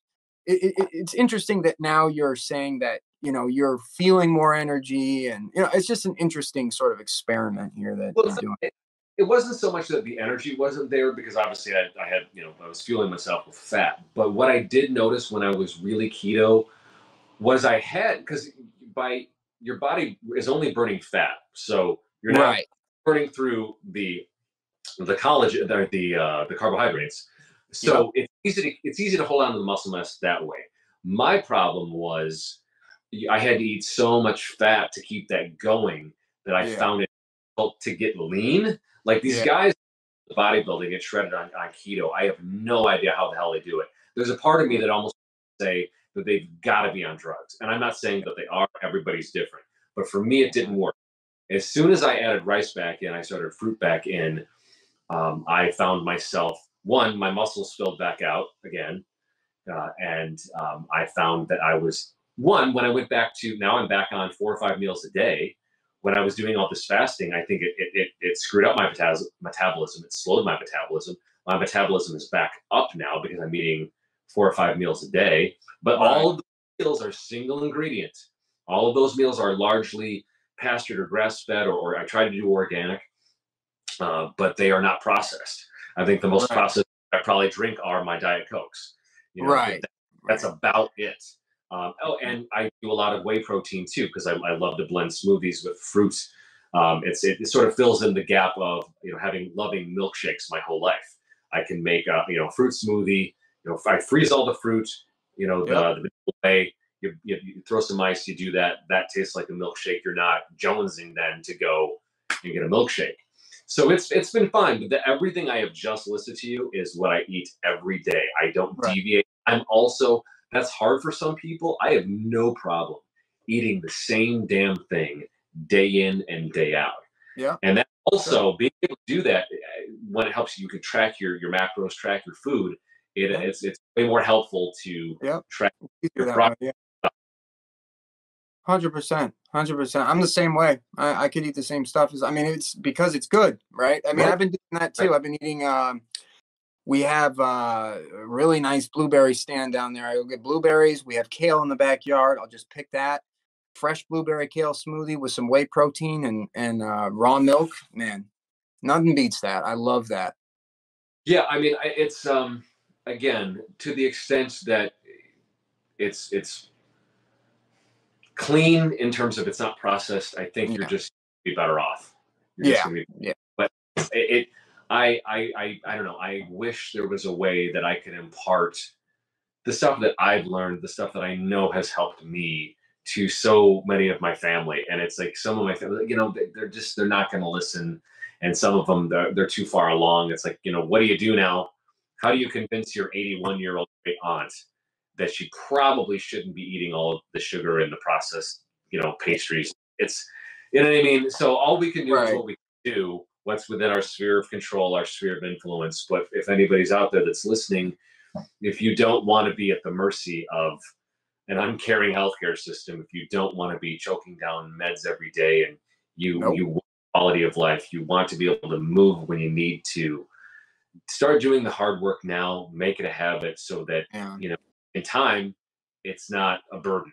Speaker 2: it's interesting that now you're saying that you're feeling more energy, and it's just an interesting sort of experiment here that
Speaker 1: Well,
Speaker 2: you're doing.
Speaker 1: it wasn't so much that the energy wasn't there because obviously I had, I was fueling myself with fat. But what I did notice when I was really keto was I had, because by your body is only burning fat. So you're now
Speaker 2: Right.
Speaker 1: burning through the collagen, the carbohydrates.
Speaker 2: Yep.
Speaker 1: So it's easy to hold on to the muscle mass that way. My problem was I had to eat so much fat to keep that going that I
Speaker 2: Yeah.
Speaker 1: found it difficult to get lean. Like these
Speaker 2: Yeah.
Speaker 1: guys, bodybuilding, get shredded on keto. I have no idea how the hell they do it. There's a part of me that almost say that they've got to be on drugs, and I'm not saying that they are. Everybody's different, but for me, it didn't work. As soon as I added rice back in, I started fruit back in. I found myself, one, my muscles filled back out again, and I found that I was, one, when I went back to, now I'm back on 4 or 5 meals a day. When I was doing all this fasting, I think it screwed up my metabolism. It slowed my metabolism. My metabolism is back up now because I'm eating 4 or 5 meals a day. But
Speaker 2: Right.
Speaker 1: all of the meals are single ingredient. All of those meals are largely pastured or grass fed, or I try to do organic, but they are not processed. I think the most
Speaker 2: Right.
Speaker 1: processed I probably drink are my Diet Cokes, but
Speaker 2: Right.
Speaker 1: that's
Speaker 2: Right.
Speaker 1: about it. And I do a lot of whey protein too because I love to blend smoothies with fruits. It sort of fills in the gap of having loving milkshakes my whole life. I can make a fruit smoothie. If I freeze all the fruit,
Speaker 2: Yep.
Speaker 1: the whey. You throw some ice. You do that. That tastes like a milkshake. You're not jonesing then to go and get a milkshake. So it's been fun. But everything I have just listed to you is what I eat every day. I don't
Speaker 2: Right.
Speaker 1: deviate. I'm also, that's hard for some people. I have no problem eating the same damn thing day in and day out.
Speaker 2: Yeah.
Speaker 1: And that
Speaker 2: Good.
Speaker 1: also being able to do that when it helps you can track your macros, track your food.
Speaker 2: Yeah.
Speaker 1: It's way more helpful to
Speaker 2: Yep.
Speaker 1: track
Speaker 2: Easier
Speaker 1: your
Speaker 2: that
Speaker 1: progress.
Speaker 2: way. Yeah. 100%. 100%. I'm the same way. I could eat the same stuff as, I mean, it's because it's good, right? I mean,
Speaker 1: Right,
Speaker 2: I've been doing that
Speaker 1: right.
Speaker 2: too. I've been eating, we have a really nice blueberry stand down there. I go get blueberries. We have kale in the backyard. I'll just pick that fresh blueberry kale smoothie with some whey protein and raw milk. Man, nothing beats that. I love that.
Speaker 1: Yeah, I mean, it's again, to the extent that it's clean in terms of it's not processed, I think you're
Speaker 2: Yeah.
Speaker 1: just be better off. You're just
Speaker 2: Yeah.
Speaker 1: gonna be,
Speaker 2: Yeah.
Speaker 1: but I don't know. I wish there was a way that I could impart the stuff that I've learned, the stuff that I know has helped me to so many of my family. And it's like some of my family, they're not going to listen. And some of them, they're too far along. It's like, what do you do now? How do you convince your 81-year-old great aunt that she probably shouldn't be eating all of the sugar and the processed, pastries? It's, you know what I mean? So all we can do is
Speaker 2: Right.
Speaker 1: what we can do, what's within our sphere of control, our sphere of influence. But if anybody's out there that's listening, if you don't want to be at the mercy of an uncaring healthcare system, if you don't want to be choking down meds every day, and
Speaker 2: Nope.
Speaker 1: you want quality of life, you want to be able to move when you need to, start doing the hard work now, make it a habit so that
Speaker 2: Yeah.
Speaker 1: in time it's not a burden.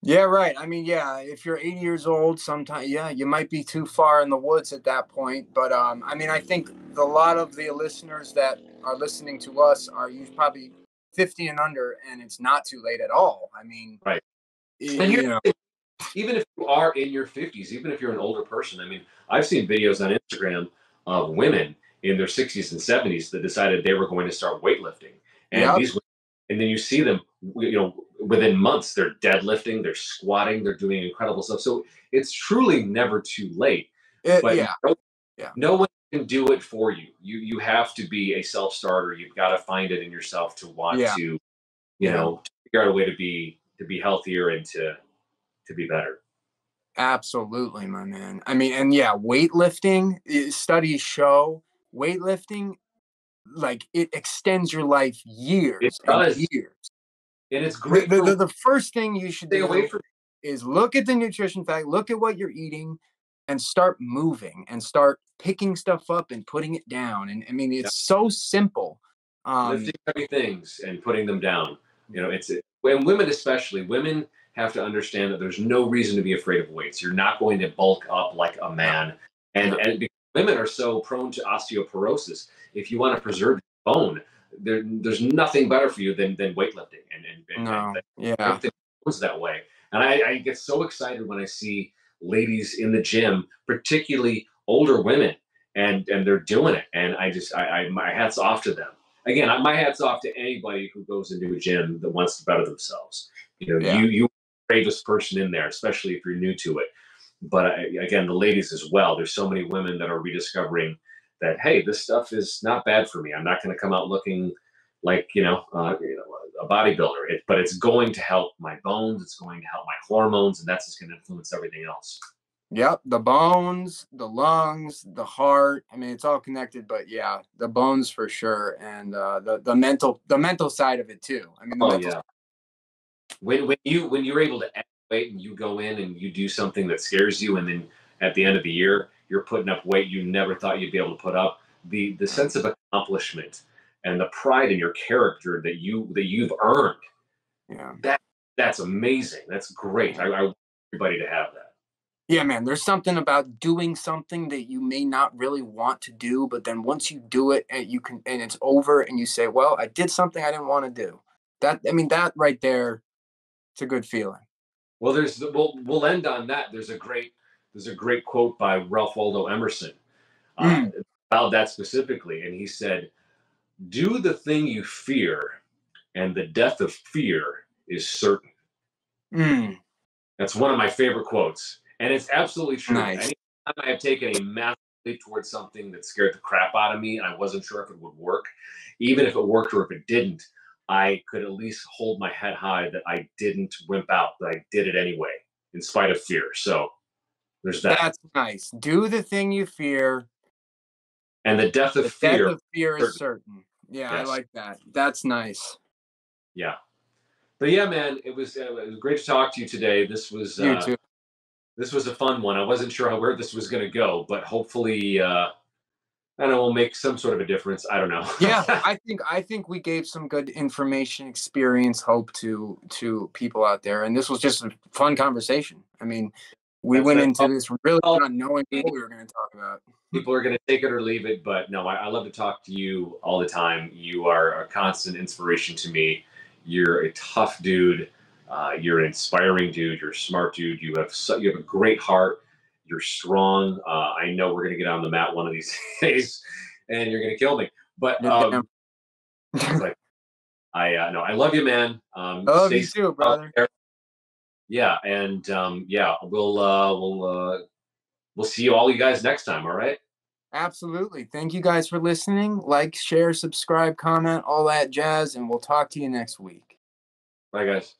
Speaker 2: Yeah, right. I mean, yeah, if you're 80 years old, sometimes, yeah, you might be too far in the woods at that point. But I mean, I think a lot of the listeners that are listening to us are probably 50 and under, and it's not too late at all. I mean,
Speaker 1: Right. And
Speaker 2: you know,
Speaker 1: even if you are in your 50s, even if you're an older person, I mean, I've seen videos on Instagram of women in their 60s and 70s that decided they were going to start weightlifting. And
Speaker 2: yep,
Speaker 1: and then you see them, within months, they're deadlifting, they're squatting, they're doing incredible stuff. So it's truly never too late. But
Speaker 2: yeah, yeah,
Speaker 1: no one can do it for you. You have to be a self starter. You've got to find it in yourself to want
Speaker 2: Yeah.
Speaker 1: to,
Speaker 2: Yeah.
Speaker 1: to figure out a way to be healthier and to be better.
Speaker 2: Absolutely, my man. I mean, and yeah, weightlifting, studies show weightlifting, like it extends your life
Speaker 1: It
Speaker 2: years and
Speaker 1: does,
Speaker 2: years.
Speaker 1: and it's
Speaker 2: The,
Speaker 1: great
Speaker 2: the,
Speaker 1: for
Speaker 2: the, the first thing you should
Speaker 1: stay away
Speaker 2: do
Speaker 1: from.
Speaker 2: is look at the nutrition fact, look at what you're eating, and start moving and start picking stuff up and putting it down. And I mean, it's so simple.
Speaker 1: Lifting
Speaker 2: Um,
Speaker 1: heavy things and putting them down. When women, especially women, have to understand that there's no reason to be afraid of weights. You're not going to bulk up like a
Speaker 2: no,
Speaker 1: man, and
Speaker 2: no,
Speaker 1: and because women are so prone to osteoporosis. If you want to preserve your bone, there's nothing better for you than weightlifting and
Speaker 2: no, yeah,
Speaker 1: strengthening bones that way. And I get so excited when I see ladies in the gym, particularly older women, and they're doing it. And my hats off to them. Again, my hats off to anybody who goes into a gym that wants to better themselves.
Speaker 2: yeah,
Speaker 1: You bravest person in there, especially if you're new to it. But again, the ladies as well. There's so many women that are rediscovering that, hey, this stuff is not bad for me. I'm not going to come out looking like a bodybuilder, but it's going to help my bones. It's going to help my hormones, and that's just going to influence everything else.
Speaker 2: yep. The bones, the lungs, the heart. I mean, it's all connected, but yeah, the bones for sure, and the mental side of it too. I mean, the
Speaker 1: Oh
Speaker 2: mental.
Speaker 1: yeah. When you're able to add weight and you go in and you do something that scares you, and then at the end of the year you're putting up weight you never thought you'd be able to put up, the sense of accomplishment and the pride in your character that you've earned,
Speaker 2: Yeah.
Speaker 1: that that's amazing. That's great.
Speaker 2: Yeah.
Speaker 1: I want everybody to have that.
Speaker 2: Yeah, man, there's something about doing something that you may not really want to do, but then once you do it and you can and it's over and you say, "Well, I did something I didn't want to do." That I mean, that right there, it's a good feeling.
Speaker 1: Well, we'll end on that. There's a great quote by Ralph Waldo Emerson uh,
Speaker 2: Mm,
Speaker 1: about that specifically, and he said, "Do the thing you fear, and the death of fear is certain."
Speaker 2: mm,
Speaker 1: That's one of my favorite quotes, and it's absolutely true.
Speaker 2: nice.
Speaker 1: Anytime I have taken a massive leap towards something that scared the crap out of me, and I wasn't sure if it would work, even if it worked or if it didn't, I could at least hold my head high that I didn't wimp out, that I did it anyway, in spite of fear. So there's that.
Speaker 2: That's nice. Do the thing you fear.
Speaker 1: And the death of
Speaker 2: The death
Speaker 1: fear,
Speaker 2: of fear is
Speaker 1: certain.
Speaker 2: certain. Yeah, I
Speaker 1: Yes,
Speaker 2: like that. That's nice.
Speaker 1: yeah. But yeah, man, it was great to talk to you today.
Speaker 2: You too.
Speaker 1: This was a fun one. I wasn't sure where this was going to go, but hopefully, I don't know, we'll make some sort of a difference. I don't know.
Speaker 2: Yeah, I think we gave some good information, experience, hope to people out there, and this was just a fun conversation. I mean, we
Speaker 1: that's
Speaker 2: went
Speaker 1: that's
Speaker 2: into this really
Speaker 1: all.
Speaker 2: not knowing what we were going to talk about.
Speaker 1: People are going to take it or leave it, but no, I love to talk to you all the time. You are a constant inspiration to me. You're a tough dude. You're an inspiring dude. You're a smart dude. You have a great heart. You're strong. I know we're going to get on the mat one of these days, and you're going to kill me. But
Speaker 2: You're damn.
Speaker 1: it's like no, I love you, man.
Speaker 2: I love
Speaker 1: Stay
Speaker 2: you
Speaker 1: safe
Speaker 2: too,
Speaker 1: out
Speaker 2: brother.
Speaker 1: there. Yeah, and yeah, we'll see you all you guys next time. All right.
Speaker 2: Absolutely. Thank you guys for listening. Like, share, subscribe, comment, all that jazz, and we'll talk to you next week.
Speaker 1: Bye, guys.